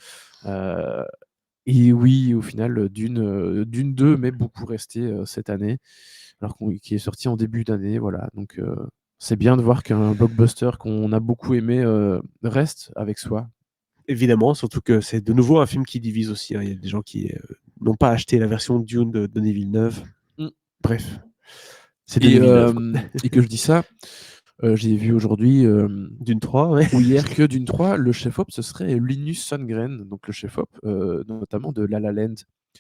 Et oui, au final, Dune 2 m'est beaucoup resté cette année, alors qu'il est sorti en début d'année. Voilà, donc c'est bien de voir qu'un blockbuster qu'on a beaucoup aimé reste avec soi. Évidemment, surtout que c'est de nouveau un film qui divise aussi. Hein. Il y a des gens qui n'ont pas acheté la version Dune de Denis Villeneuve. Bref, c'est Denis Villeneuve. Et que je dis ça, j'ai vu aujourd'hui Dune 3, ouais. ou hier que Dune 3, le chef-op, ce serait Linus Sandgren, donc le chef-op notamment de La La Land,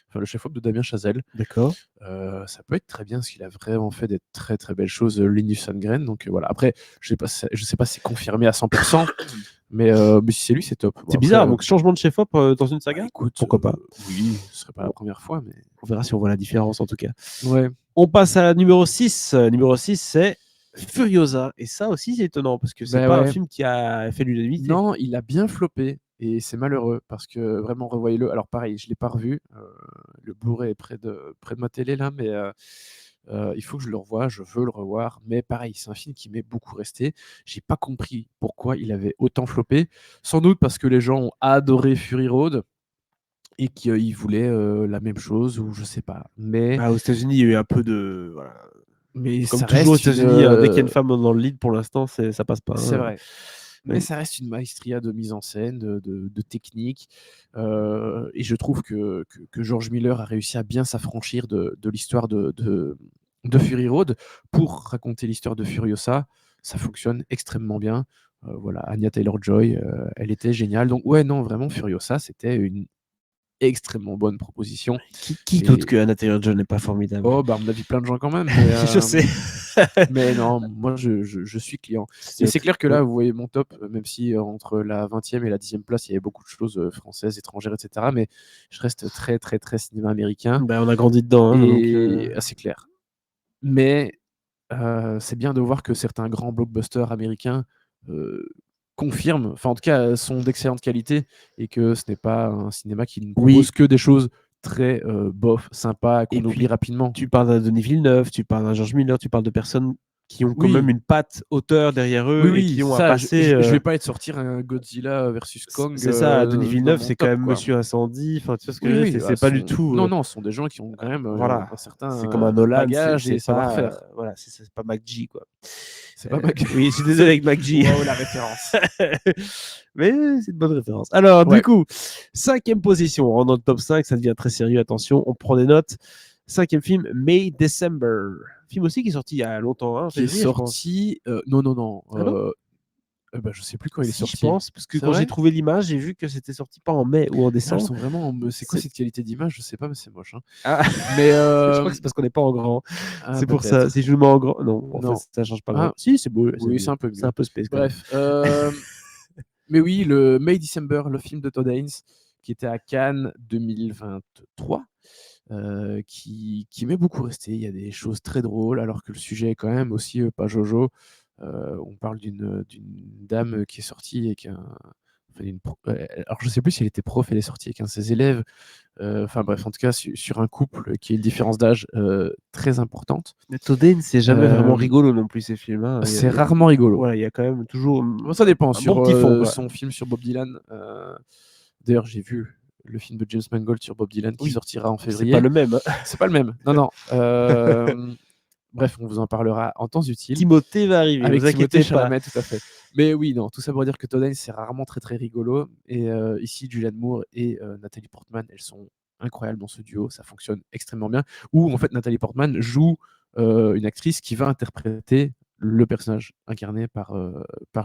enfin le chef-op de Damien Chazelle. D'accord. Ça peut être très bien parce qu'il a vraiment fait des très très belles choses, Linus Sandgren. Donc voilà. Après, je sais pas si c'est confirmé à 100%, mais si c'est lui, c'est top. Bon, c'est bizarre, donc changement de chef-op dans une saga. Écoute, pourquoi pas. Oui, ce serait pas la première fois, mais on verra si on voit la différence en tout cas. Ouais. On passe à la numéro 6. Numéro 6, c'est Furiosa. Et ça aussi, c'est étonnant parce que c'est pas un film qui a fait l'unanimité. Non, il a bien floppé. Et c'est malheureux parce que vraiment, revoyez-le. Alors pareil, je ne l'ai pas revu. Le Blu-ray est près de ma télé là, mais il faut que je le revoie. Je veux le revoir. Mais pareil, c'est un film qui m'est beaucoup resté. J'ai pas compris pourquoi il avait autant floppé. Sans doute parce que les gens ont adoré Fury Road et qu'ils voulaient la même chose ou je sais pas. Mais aux États-Unis, il y a eu un peu de... Voilà. Mais Comme ça toujours aux reste États-Unis, dès qu'il y a une femme dans le lead, pour l'instant, ça passe pas. C'est hein. vrai. Mais Oui. ça reste une maestria de mise en scène, de technique. Et je trouve que George Miller a réussi à bien s'affranchir de l'histoire de Fury Road pour raconter l'histoire de Furiosa. Ça fonctionne extrêmement bien. Voilà, Anya Taylor-Joy, elle était géniale. Donc ouais, non, vraiment, Furiosa, c'était une extrêmement bonne proposition. Qui doute que Anna Taylor-Joy n'est pas formidable? Oh, bah, à mon avis, plein de gens quand même. Je sais. Mais non, moi je suis client. Et c'est clair que là, vous voyez mon top, même si entre la 20e et la 10e place, il y avait beaucoup de choses françaises, étrangères, etc. Mais je reste très, très, très cinéma américain. Ben, on a grandi dedans. Hein, Et c'est clair. Mais c'est bien de voir que certains grands blockbusters américains confirment, enfin en tout cas sont d'excellente qualité, et que ce n'est pas un cinéma qui ne propose que des choses très bof, sympas, qu'on Et oublie puis, rapidement. tu parles d'un Denis Villeneuve, tu parles d'un George Miller, tu parles de personnes qui ont quand Oui. même une patte auteur derrière eux Oui, et qui ont à ça, passer. je vais pas être sortir un Godzilla versus Kong C'est ça, Denis dans Villeneuve, mon c'est quand top, même quoi. Monsieur Incendie. Enfin, tu vois ce que Oui, je veux oui, dire, c'est pas du tout. non, non, ce sont des gens qui ont quand même Voilà, un certain c'est comme un Nolan, bagage et c'est pas, savoir-faire. voilà, c'est pas McG, quoi. C'est pas Mac. Oui, je suis désolé avec McG. Waouh, la référence. Mais c'est une bonne référence. Alors, Ouais. du coup, 5e position. On rentre dans le top 5, ça devient très sérieux. Attention, on prend des notes. 5e film, May December. Film aussi qui est sorti il y a longtemps. Hein, Qui est février, je pense. sorti. Non, non, non. Ah non Bah, je sais plus quand il est Si, je sorti. pense, parce que C'est quand j'ai vrai. trouvé l'image, j'ai vu que c'était sorti pas en mai ou en Elles décembre. sont vraiment. C'est quoi C'est- cette qualité d'image? Je sais pas, mais c'est moche. Hein. Ah, Mais je crois que c'est parce qu'on n'est pas en grand. C'est pour ça. peut-être. Si je le mets en grand. Non, en fait, Non. ça change pas Ah, grand. Si, c'est beau. oui, c'est un peu C'est mieux. un peu space quand même. Bref. Mais oui, le May December, le film de Todd Haynes, qui était à Cannes 2023, qui m'est beaucoup resté. Il y a des choses très drôles, alors que le sujet est quand même aussi pas jojo. On parle d'une dame qui est sortie avec alors je sais plus si elle était prof, elle est sortie avec un de ses élèves. Enfin bref, en tout cas sur un couple qui a une différence d'âge très importante. Mais Todane, c'est jamais vraiment Euh, rigolo non plus, ces films. Hein. C'est rarement rigolo. Voilà, il y a quand même toujours Bon, ça dépend. un bon Sur petit fond. Quoi. son film sur Bob Dylan, d'ailleurs j'ai vu le film de James Mangold sur Bob Dylan qui Oui. sortira en C'est février. pas le même. Hein. C'est pas le même. Non, non. Bref, on vous en parlera en temps utile. Timothée va arriver, Avec vous inquiétez Timothée pas. Chalamet, tout à fait. Mais oui, non, tout ça pour dire que Todd Haynes, c'est rarement très très rigolo. Et ici, Julianne Moore et Nathalie Portman, elles sont incroyables dans ce duo. Ça fonctionne extrêmement bien. Où en fait, Nathalie Portman joue une actrice qui va interpréter le personnage incarné par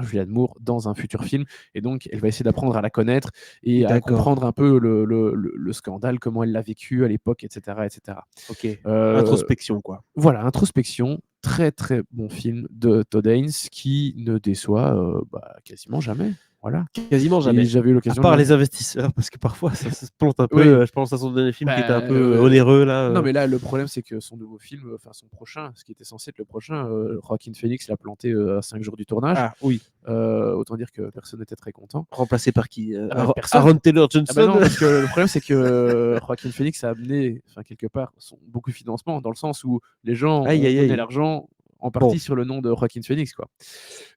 Julianne Moore dans un futur film. Et donc, elle va essayer d'apprendre à la connaître et à D'accord. comprendre un peu le scandale, comment elle l'a vécu à l'époque, etc. etc. Ok. Introspection, quoi. Voilà, introspection. Très très bon film de Todd Haynes qui ne déçoit quasiment jamais. Voilà. Quasiment jamais. Et j'avais eu À l'occasion part de- les investisseurs, parce que parfois ça se plante un peu. Oui. Je pense à son dernier film qui était un Bah, peu onéreux là. Non, mais là, le problème, c'est que son nouveau film, enfin son prochain, ce qui était censé être le prochain, Joaquin Phoenix l'a planté à 5 jours du tournage. Ah oui. Autant dire que personne n'était très content. Remplacé par qui Personne. Aaron Taylor Johnson. Ah bah non, parce que le problème, c'est que Joaquin Phoenix a amené, enfin quelque part, beaucoup de financement, dans le sens où les gens Aïe, ont aïe, donné aïe. l'argent en partie Bon. sur le nom de Joaquin Phoenix, quoi.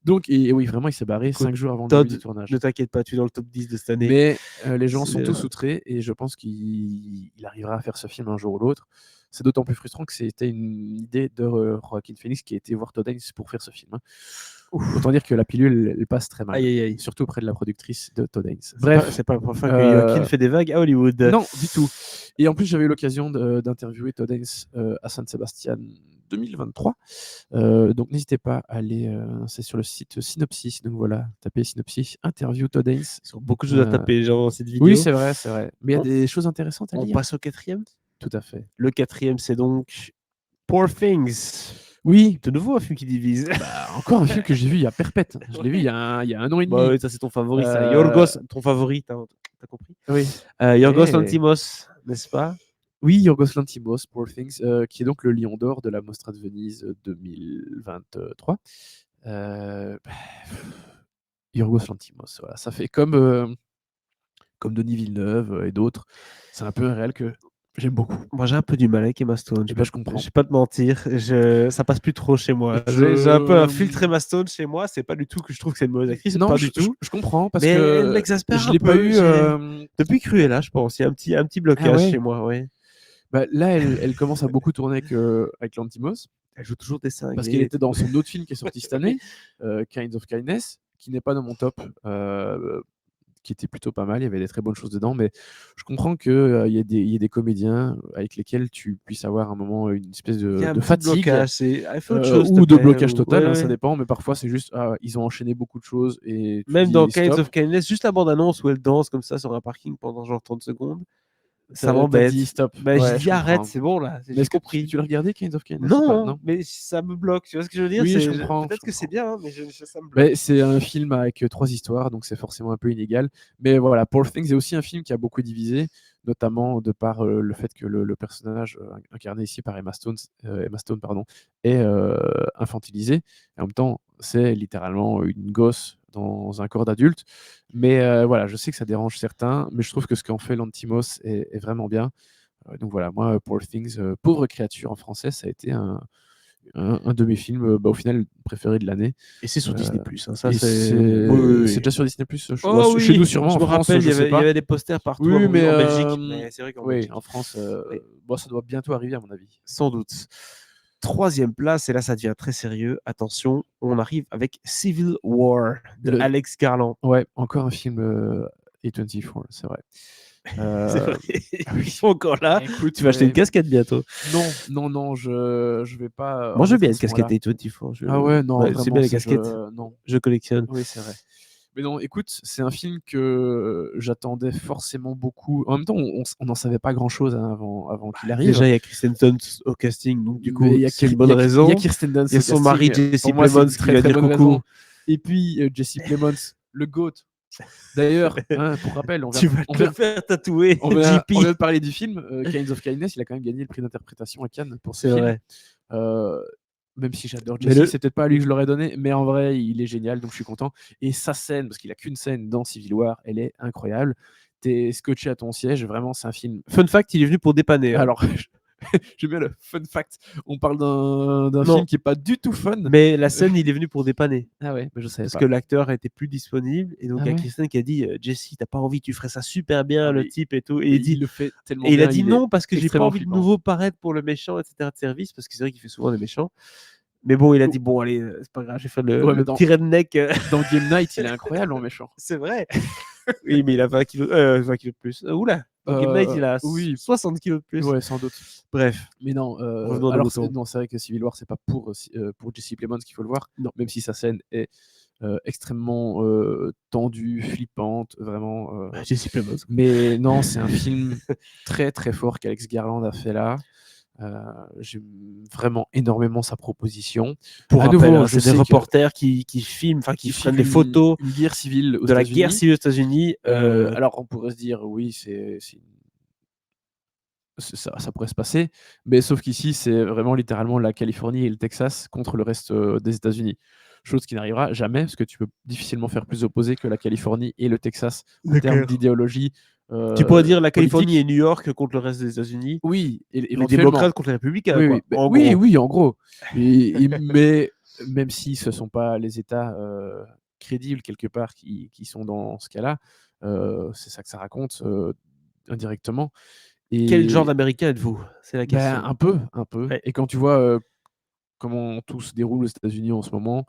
Donc, et oui, vraiment, il s'est barré Écoute, 5 jours avant le Todd, début du tournage. ne t'inquiète pas, tu es dans le top 10 de cette année. Mais les gens sont C'est, tous outrés et je pense qu'il arrivera à faire ce film un jour ou l'autre. C'est d'autant plus frustrant que c'était une idée de Joaquin Phoenix qui a été voir Todd Haynes pour faire ce film. Hein. Autant dire que la pilule, elle passe très mal. Aïe, aïe, aïe. Surtout auprès de la productrice de Todd Haynes. Bref, Bref, c'est pas la première fois que Joaquin fait des vagues à Hollywood. non, du tout. Et en plus, j'avais eu l'occasion d'interviewer Todd Haynes à San Sebastian 2023. Donc n'hésitez pas à aller, c'est sur le site Synopsis. Donc voilà, tapez Synopsis, interview Todd Haynes. Ils ont beaucoup de choses à taper, genre, dans cette vidéo. Oui, c'est vrai, c'est vrai. Mais il y a des choses intéressantes à On lire. passe au 4e. Tout à fait. Le 4e, c'est donc Poor Things. Oui. De nouveau un film qui divise. Bah, encore un film que j'ai vu il y a perpète. Je l'ai vu il y a un an et demi. Bah oui, ça c'est ton favori, ça. Euh, Yorgos, ton favori, t'as compris Oui. Yorgos Eh. Lanthimos, n'est-ce pas? Oui, Yorgos Lanthimos, Poor Things, qui est donc le Lion d'Or de la Mostra de Venise 2023. Yorgos Lanthimos, voilà, ça fait comme Denis Villeneuve et d'autres. C'est un peu un réel que j'aime beaucoup. Moi j'ai un peu du mal avec Emma Stone. Eh ben, je comprends. Je vais pas te mentir, ça passe plus trop chez moi. J'ai un peu un filtre Emma Stone chez moi. C'est pas du tout que je trouve que c'est une mauvaise actrice. Non, pas du tout. Je comprends parce mais que elle m'exaspère je un l'ai peu. pas eu Depuis Cruella, je pense. Il y a un petit blocage Ah ouais. chez moi. Ouais. Bah, là, elle commence à beaucoup tourner avec Lantimos, Elle joue toujours des parce cinglés. qu'elle était dans son autre film qui est sorti cette année, Kinds of Kindness, qui n'est pas dans mon top, qui était plutôt pas mal. Il y avait des très bonnes choses dedans, mais je comprends qu'il y ait des comédiens avec lesquels tu puisses avoir un moment une espèce Il y a un de petit fatigue. blocage, c'est ah, fais autre chose, s'il te Ou de plaît, blocage ou total, ouais, ça ouais. dépend, mais parfois c'est juste, ils ont enchaîné beaucoup de choses et tu Même dans dis Kinds stop. of Kindness, juste la bande-annonce où elle danse comme ça sur un parking pendant genre 30 secondes, ça T'as m'embête. dit stop. Bah, j'ai Ouais, je dit arrête, comprends. c'est bon là, Mais j'ai est-ce que compris. tu l'as regardé, Kinds of Kindness ou pas? Non, Non. mais ça me bloque, tu vois ce que je veux dire? Oui, je C'est comprends. peut-être que c'est bien, hein, mais ça me bloque. Mais c'est un film avec 3 histoires, donc c'est forcément un peu inégal. Mais voilà, Poor Things est aussi un film qui a beaucoup divisé, notamment de par le fait que le personnage incarné ici par Emma Stone, pardon, est infantilisé. Et en même temps, c'est littéralement une gosse dans un corps d'adulte. Mais voilà, je sais que ça dérange certains, mais je trouve que ce qu'en fait Lantimos est vraiment bien. Donc voilà, moi, Poor Things, Pauvre créature en français, ça a été un de mes films, au final, préférés de l'année. Et c'est sur Euh, Disney+, hein, ça et c'est oui, oui, oui. c'est déjà sur Disney+. Oh Chez nous oui, sûrement, je en me France, rappelle, je sais il y pas. avait des posters partout Oui, mais en Belgique, mais c'est vrai qu'en oui, Belgique, en France, oui, bon, ça doit bientôt arriver à mon avis. sans doute. Troisième place, et là ça devient très sérieux. Attention, on arrive avec Civil War de Le Alex Garland. Ouais, encore un film, A24, c'est vrai. C'est vrai, Oui. ils sont encore là. Écoute, Tu vas acheter une casquette bientôt. non, non, non, je vais pas, Moi, en je veux être bien à une ce casquette point-là. A24. Ah ouais, non, C'est vraiment, bien les casquettes. non. Je collectionne. Oui, c'est vrai. Mais non, écoute, c'est un film que j'attendais forcément beaucoup. En même temps, on n'en savait pas grand-chose, hein, avant qu'il arrive. Déjà, il y a Kristen Dunst au casting, donc du Mais coup, c'est une bonne raison. il y a Kirsten Il y Dunst a au son mari casting. Jesse Pour moi, c'est Plemons une qui très va très dire bonne coucou. raison. Et puis Jesse Plemons, le GOAT. D'ailleurs, hein, pour rappel, Tu vas te le faire tatouer, on vient JP. de parler du film Kinds of Kindness. Il a quand même gagné le prix d'interprétation à Cannes pour ce C'est film. vrai. Même si j'adore Mais Jesse, c'est peut-être pas à lui que je l'aurais donné, mais en vrai, il est génial, donc je suis content. Et sa scène, parce qu'il a qu'une scène dans Civil War, elle est incroyable. T'es scotché à ton siège, vraiment, c'est un film. Fun fact, il est venu pour dépanner. Hein. Alors, j'aime bien le fun fact. On parle d'un Non. film qui est pas du tout fun. Mais la scène, il est venu pour dépanner. Ah ouais, mais je savais Parce pas. que l'acteur était plus disponible. Et donc, il y a ouais Kristen qui a dit Jesse, t'as pas envie, tu ferais ça super bien, Ah, le mais- type et tout. Et mais il dit. le fait tellement Et il a bien, dit il est non, parce que j'ai pas extrêmement envie de flippant. nouveau paraître pour le méchant, etc. de service. Parce que c'est vrai qu'il fait souvent des méchants. Mais bon, il a dit bon, allez, c'est pas grave, j'ai fait Ouais, mais le petit redneck. Dans Game Night, il est incroyable en méchant. C'est vrai. Oui, mais il a 20 kilos, 20 kilos de plus. Oula, dans Game Night, il a Oui, 60 kilos de plus. ouais, sans doute. Bref, Mais non, revenons à nos alors moutons. non, c'est vrai que Civil War, c'est pas pour Jesse Plemons qu'il faut le voir, Non. même si sa scène est extrêmement tendue, flippante, vraiment. Jesse Plemons. Mais non, c'est un film très très fort qu'Alex Garland a fait là. J'aime vraiment énormément sa proposition. Pour À rappel, nouveau, hein, je c'est sais des que- reporters qui filment, enfin qui prennent des photos une guerre civile aux de la États-Unis. guerre civile aux États-Unis. Alors on pourrait se dire oui, ça pourrait se passer, mais sauf qu'ici c'est vraiment littéralement la Californie et le Texas contre le reste des États-Unis. Chose qui n'arrivera jamais, parce que tu peux difficilement faire plus opposé que la Californie et le Texas en termes d'idéologie. Tu pourrais dire la Californie politique. et New York contre le reste des États-Unis. Oui, Les éventuellement. démocrates contre les républicains, Oui, quoi. oui, bah, En oui, gros. oui, en gros. Mais même si ce ne sont pas les États crédibles quelque part qui sont dans ce cas-là, c'est ça que ça raconte indirectement. Quel genre Et d'Américain êtes-vous? C'est la question. un peu, un peu. Ouais. Et quand tu vois comment tout se déroule aux États-Unis en ce moment,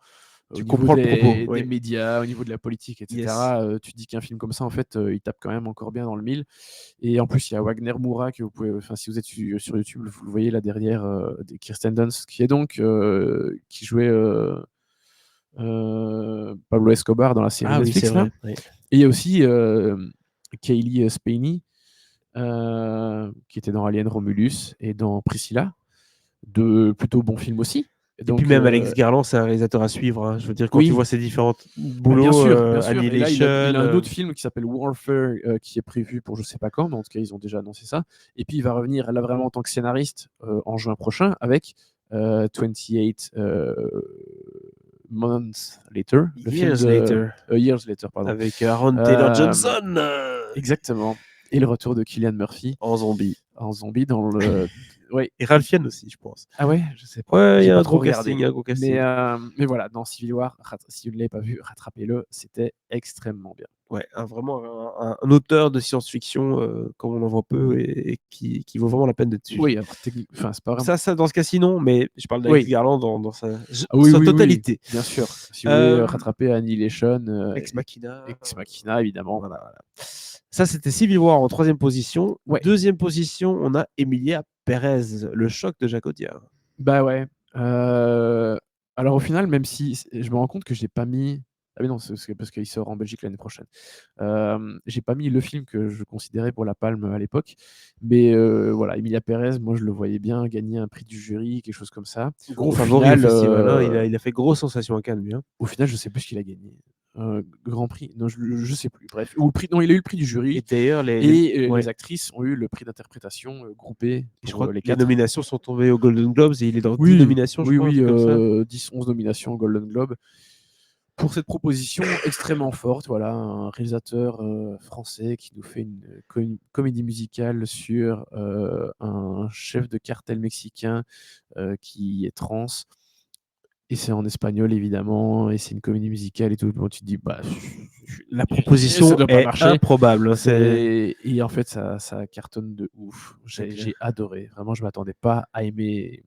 au Tu niveau comprends le propos. des Ouais. médias, au niveau de la politique, etc., Yes. tu dis qu'un film comme ça, en fait, il tape quand même encore bien dans le mille. Et en plus, il y a Wagner Moura, que vous pouvez, enfin, si vous êtes sur YouTube, vous le voyez là derrière, de Kirsten Dunst, qui est donc qui jouait Pablo Escobar dans la série Ah oui, c'est Netflix là. vrai. Ouais. Et il y a aussi Kaylee Spaeny, qui était dans Alien Romulus et dans Priscilla, de plutôt bons films aussi. Et puis même Alex Garland, c'est un réalisateur à suivre. Hein. Je veux dire, quand tu vois ses différents boulots, bien sûr. Et là, Annihilation. il a un autre film qui s'appelle Warfare qui est prévu pour je sais pas quand, mais en tout cas, ils ont déjà annoncé ça. Et puis, il va revenir là vraiment en tant que scénariste en juin prochain avec 28 Months Later. Years Later, pardon. Avec Aaron Taylor Johnson. Exactement. Et le retour de Cillian Murphy. En zombie. En zombie dans le Oui. Et Ralph Fiennes aussi, je pense. Ah ouais, je sais pas. Ouais, il y J'ai a pas un trop gros regardé. casting, un gros casting. Mais voilà, dans Civil War, si vous ne l'avez pas vu, rattrapez-le, c'était extrêmement bien. Ouais, vraiment un auteur de science-fiction comme on en voit peu et qui vaut vraiment la peine d'être suivi. Oui, alors enfin, c'est pas vraiment. Ça, dans ce cas-ci, non, mais je parle d'Alex Oui. Garland dans sa, Ah oui, sa oui, oui, totalité. bien sûr. Si vous voulez Euh, rattraper Annihilation, Ex Machina. Ex Machina, évidemment. Voilà, voilà. Ça, c'était Civil War en 3e position. Ouais. 2e position, on a Emilia Pérez, le choc de Jacques Audiard. Bah ouais. Alors au final, même si je me rends compte que j'ai pas mis. Ah mais non, c'est parce qu'il sort en Belgique l'année prochaine. J'ai pas mis le film que je considérais pour la Palme à l'époque. Mais voilà, Emilia Pérez, moi je le voyais bien gagner un prix du jury, quelque chose comme ça. Gros Au favori final, au festival. Hein. Il a fait grosse sensation à Cannes, lui. Hein. Au final, je sais plus ce qu'il a gagné. Grand prix. Non, je sais plus. Bref, ou le prix. Non, il a eu le prix du jury. Et d'ailleurs, Et ouais. les actrices ont eu le prix d'interprétation groupé Et je pour crois que les les 4. nominations sont tombées aux Golden Globes et il est dans 10 Oui, nominations, je oui, crois, un oui, truc comme ça. 10, 11 nominations au Golden Globe. Pour cette proposition extrêmement forte, voilà, un réalisateur français qui nous fait une comédie musicale sur un chef de cartel mexicain qui est trans. Et c'est en espagnol, évidemment, et c'est une comédie musicale et tout. Bon, tu te dis, bah, La ça proposition doit pas est marcher. improbable. Et en fait, ça cartonne de ouf. J'ai adoré. Vraiment, je m'attendais pas à aimer.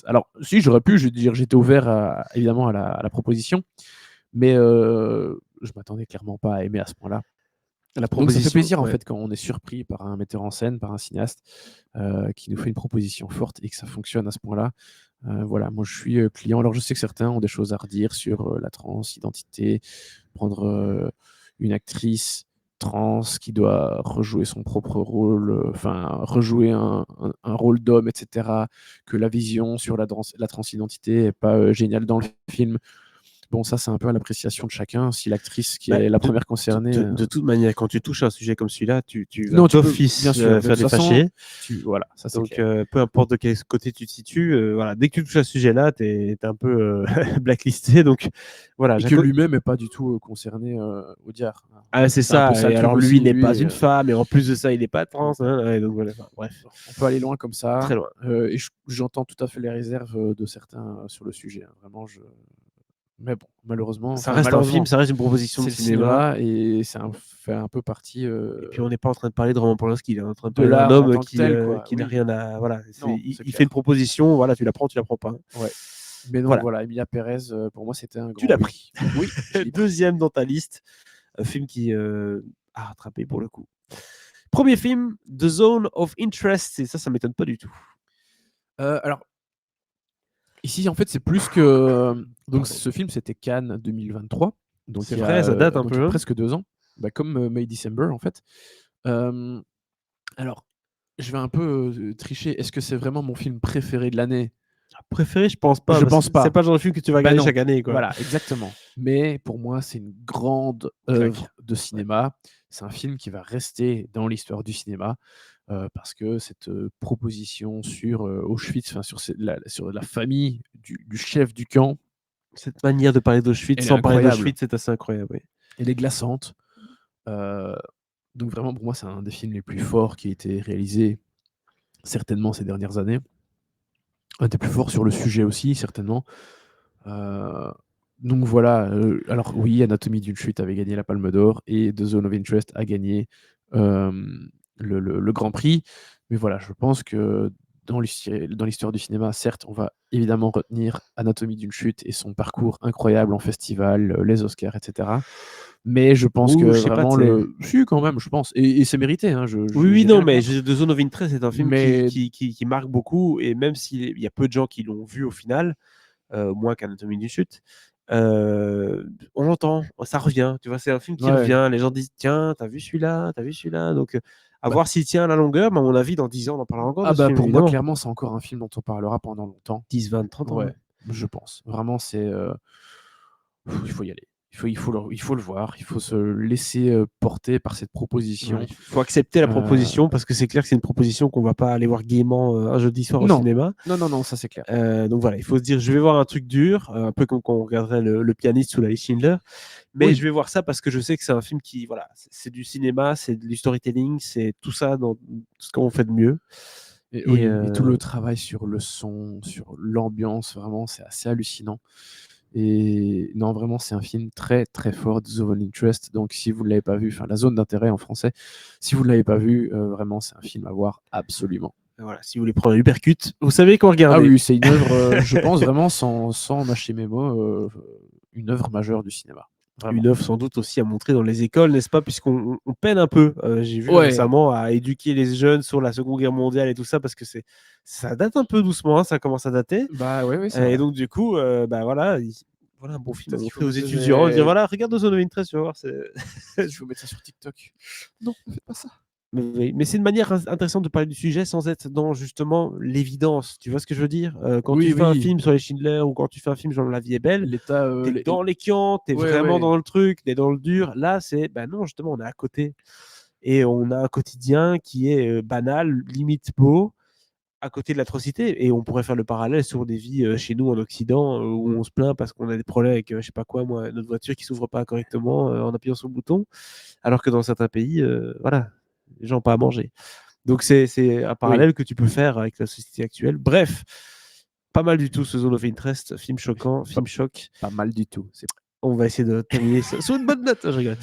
Alors, si, j'aurais pu, je veux dire, j'étais ouvert évidemment à la proposition, mais je m'attendais clairement pas à aimer à ce point-là. La Donc ça fait proposition, plaisir en ouais. fait quand on est surpris par un metteur en scène, par un cinéaste qui nous fait une proposition forte et que ça fonctionne à ce point-là. Voilà, moi je suis client. Alors je sais que certains ont des choses à redire sur la transidentité, prendre une actrice trans qui doit rejouer son propre rôle, enfin rejouer un rôle d'homme, etc. Que la vision sur la transidentité est pas géniale dans le film. Bon, ça, c'est un peu à l'appréciation de chacun. Si l'actrice qui est la première concernée. De toute manière, quand tu touches un sujet comme celui-là, tu Non, vas tu peux, d'office bien sûr. De faire toute des façon, fâchés. voilà, ça c'est Donc, clair. peu importe de quel côté tu te situes, voilà, dès que tu touches à ce sujet-là, tu es un peu blacklisté. Donc, voilà. Et que lui-même n'est pas du tout concerné au diar. Ah, c'est un peu ça. ça Et le truc alors, lui aussi, n'est lui. pas une femme, et en plus de ça, il n'est pas trans. Hein, ouais, donc, voilà, enfin, bref, On peut aller loin comme ça. très loin. Et j'entends tout à fait les réserves de certains sur le sujet. Hein. Vraiment, mais bon, malheureusement, Ça reste un film, ça reste une proposition c'est de le cinéma. et ça fait un peu partie Et puis, on n'est pas en train de parler de Roman Polanski, on est en train de de parler d'un l'art en homme tant que tel, quoi. qui n'a Oui. rien à. Voilà, Non, il c'est fait clair. une proposition, voilà, tu la prends, tu la prends pas. Ouais. Mais non, Voilà. voilà, Emilia Pérez, pour moi, c'était un Tu grand l'as oui. pris. Oui, je l'ai pris. Deuxième dans ta liste, un film qui a rattrapé pour le coup. Premier film, The Zone of Interest, et ça m'étonne pas du tout. Alors, ici, en fait, c'est plus que. Donc, ce film, c'était Cannes 2023. Donc, c'est vrai, ça date un donc, peu. il y a Hein. presque 2 ans. Bah, comme May December, en fait. Alors, je vais un peu tricher. Est-ce que c'est vraiment mon film préféré de l'année? Préféré, je pense pas. Je Parce pense que c'est pas. pas le genre de film que tu vas Bah regarder non. chaque année. Quoi. Voilà, exactement. Mais pour moi, c'est une grande Claque. œuvre de cinéma. C'est un film qui va rester dans l'histoire du cinéma. Parce que cette proposition sur Auschwitz, sur la famille du chef du camp, Cette manière de parler d'Auschwitz elle est sans parler incroyable. d'Auschwitz, c'est assez incroyable. Oui. Elle est glaçante. Donc vraiment, pour moi, c'est un des films les plus forts qui a été réalisé certainement ces dernières années. Un des plus forts sur le sujet aussi, certainement. Donc voilà, alors oui, Anatomie d'une chute avait gagné la Palme d'Or et The Zone of Interest a gagné le Grand Prix. Mais voilà, je pense que dans l'histoire du cinéma, certes, on va évidemment retenir Anatomie d'une chute et son parcours incroyable en festival, les Oscars, etc. Mais je pense que Ouh, je sais pas, vraiment t'sais. si, quand même, je pense. Et c'est mérité. Hein, Oui, j'ai non, rien mais contre. The Zone of Interest, c'est un film Mais qui marque beaucoup. Et même s'il y a peu de gens qui l'ont vu au final, moins qu'Anatomie d'une chute, on l'entend, ça revient. Tu vois, c'est un film qui ouais. revient. Les gens disent tiens, t'as vu celui-là, t'as vu celui-là. Donc, à Bah, voir s'il tient à la longueur. Mais à mon avis, dans 10 ans, on en parlera encore de ce film, pour moi, évidemment. clairement, c'est encore un film dont on parlera pendant longtemps. 10, 20, 30 ans. Ouais, Ouais. je pense. Vraiment, c'est. Il faut y aller. Il faut le voir. Il faut se laisser porter par cette proposition. Ouais, il faut accepter la proposition parce que c'est clair que c'est une proposition qu'on va pas aller voir gaiement un jeudi soir au cinéma. Non, ça c'est clair. Donc voilà, il faut se dire je vais voir un truc dur, un peu comme quand on regarderait le pianiste sous la liste Schindler. Mais Oui. je vais voir ça parce que je sais que c'est un film qui, voilà, c'est du cinéma, c'est du storytelling, c'est tout ça dans ce qu'on fait de mieux. Et, Et, oui, et tout le travail sur le son, sur l'ambiance, vraiment, c'est assez hallucinant. Et non, vraiment, c'est un film très, très fort, The Zone of Interest. Donc, si vous ne l'avez pas vu, enfin, La Zone d'intérêt en français, si vous ne l'avez pas vu, vraiment, c'est un film à voir absolument. voilà, si vous voulez prendre un uppercut, vous savez quoi Ah regarder. oui, c'est une œuvre, je pense vraiment, sans mâcher mes mots, une œuvre majeure du cinéma. Vraiment. Une œuvre sans doute aussi à montrer dans les écoles, n'est-ce pas? Puisqu'on peine un peu, j'ai vu Ouais. récemment, à éduquer les jeunes sur la Seconde Guerre mondiale et tout ça, parce que ça date un peu doucement, hein, ça commence à dater. Bah ouais, c'est Et vrai. donc, du coup, bah voilà, voilà un bon film à Peut-être qu'il montrer faut aux mettre étudiants, dire voilà, regarde The Zone of Interest, tu vas voir. il faut mettre ça sur TikTok. Non, ne faites pas ça. Mais c'est une manière intéressante de parler du sujet sans être dans justement l'évidence. Tu vois ce que je veux dire? Quand Oui, tu fais un oui. film sur les Schindler ou quand tu fais un film sur La vie est belle, L'état, t'es dans les kiants, t'es Ouais, vraiment ouais. dans le truc, t'es dans le dur. Là, bah non, justement, on est à côté. Et on a un quotidien qui est banal, limite beau, à côté de l'atrocité. Et on pourrait faire le parallèle sur des vies chez nous en Occident où on se plaint parce qu'on a des problèmes avec, je sais pas quoi, moi, notre voiture qui s'ouvre pas correctement en appuyant sur le bouton. Alors que dans certains pays, voilà, les gens n'ont pas à manger. Donc c'est un parallèle que tu peux faire avec la société actuelle. Bref, pas mal du tout ce Zone of Interest, film choquant, film choc. Pas mal du tout. On va essayer de terminer sur une bonne note. Je rigole.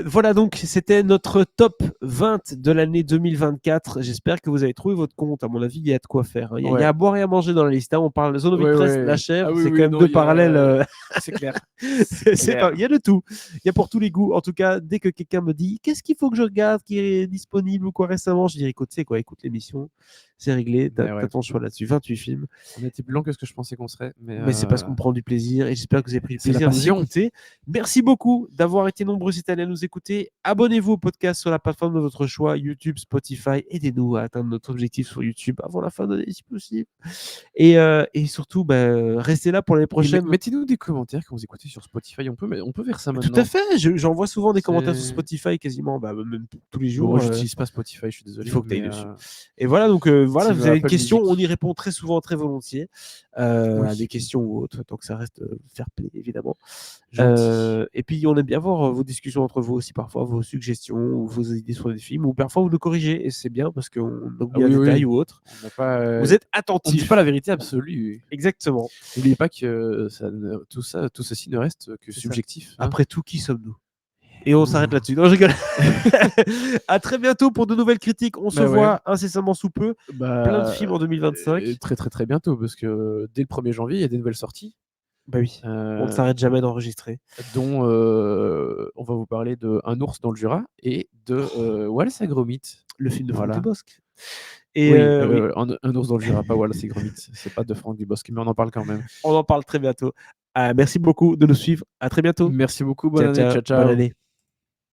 Voilà, donc c'était notre top 20 de l'année 2024. J'espère que vous avez trouvé votre compte. À mon avis, il y a de quoi faire. Il y a à boire et à manger dans la liste. Hein. On parle de Zone of Interest, la chèvre. Ah oui, C'est oui, quand même non, deux parallèles. C'est clair. Il y a de tout. Il y a pour tous les goûts. En tout cas, dès que quelqu'un me dit qu'est-ce qu'il faut que je regarde qui est disponible ou quoi récemment, je dis écoute, c'est quoi, écoute l'émission. C'est réglé. T'as ton choix là-dessus. 28 films. On a été plus long que ce que je pensais qu'on serait. Mais c'est parce qu'on prend du plaisir et j'espère que vous avez pris du c'est la plaisir à nous passion. écouter. Merci beaucoup d'avoir été nombreux cette année à nous écouter. Abonnez-vous au podcast sur la plateforme de votre choix, YouTube, Spotify. Aidez-nous à atteindre notre objectif sur YouTube avant la fin de l'année si possible. Et surtout, restez là pour les prochaines. Mettez-nous des commentaires quand vous écoutez sur Spotify. On peut faire ça maintenant. Tout à fait. J'en vois souvent des commentaires sur Spotify quasiment, même tous les jours. Moi, je n'utilise pas Spotify, je suis désolé. Il faut que tu ailles dessus. Et voilà, donc voilà, vous avez une question, on y répond très souvent, très volontiers. À des questions ou autres, donc ça reste fair play évidemment. Et puis on aime bien voir vos discussions entre vous aussi, parfois vos suggestions ou vos idées sur des films, ou parfois vous nous corrigez et c'est bien parce qu'on oublie un détail ou autre. Vous êtes attentifs. On ne dit pas la vérité absolue. Exactement. N'oubliez pas que tout ceci ne reste que subjectif. Hein. Après tout, qui sommes-nous? Et on s'arrête là-dessus. Non, je rigole. À très bientôt pour de nouvelles critiques. On se voit incessamment sous peu. Plein de films en 2025. Très très très bientôt parce que dès le 1er janvier, il y a des nouvelles sorties. Bah oui. On ne s'arrête jamais d'enregistrer. Dont on va vous parler de Un ours dans le Jura et de Wallace et Gromit. Le film de Franck Dubosc. Et oui, Un ours dans le Jura, pas Wallace et Gromit. C'est pas de Franck Dubosc, mais on en parle quand même. On en parle très bientôt. Merci beaucoup de nous suivre. À très bientôt. Merci beaucoup. Bonne année. Ciao, ciao. Bonne année.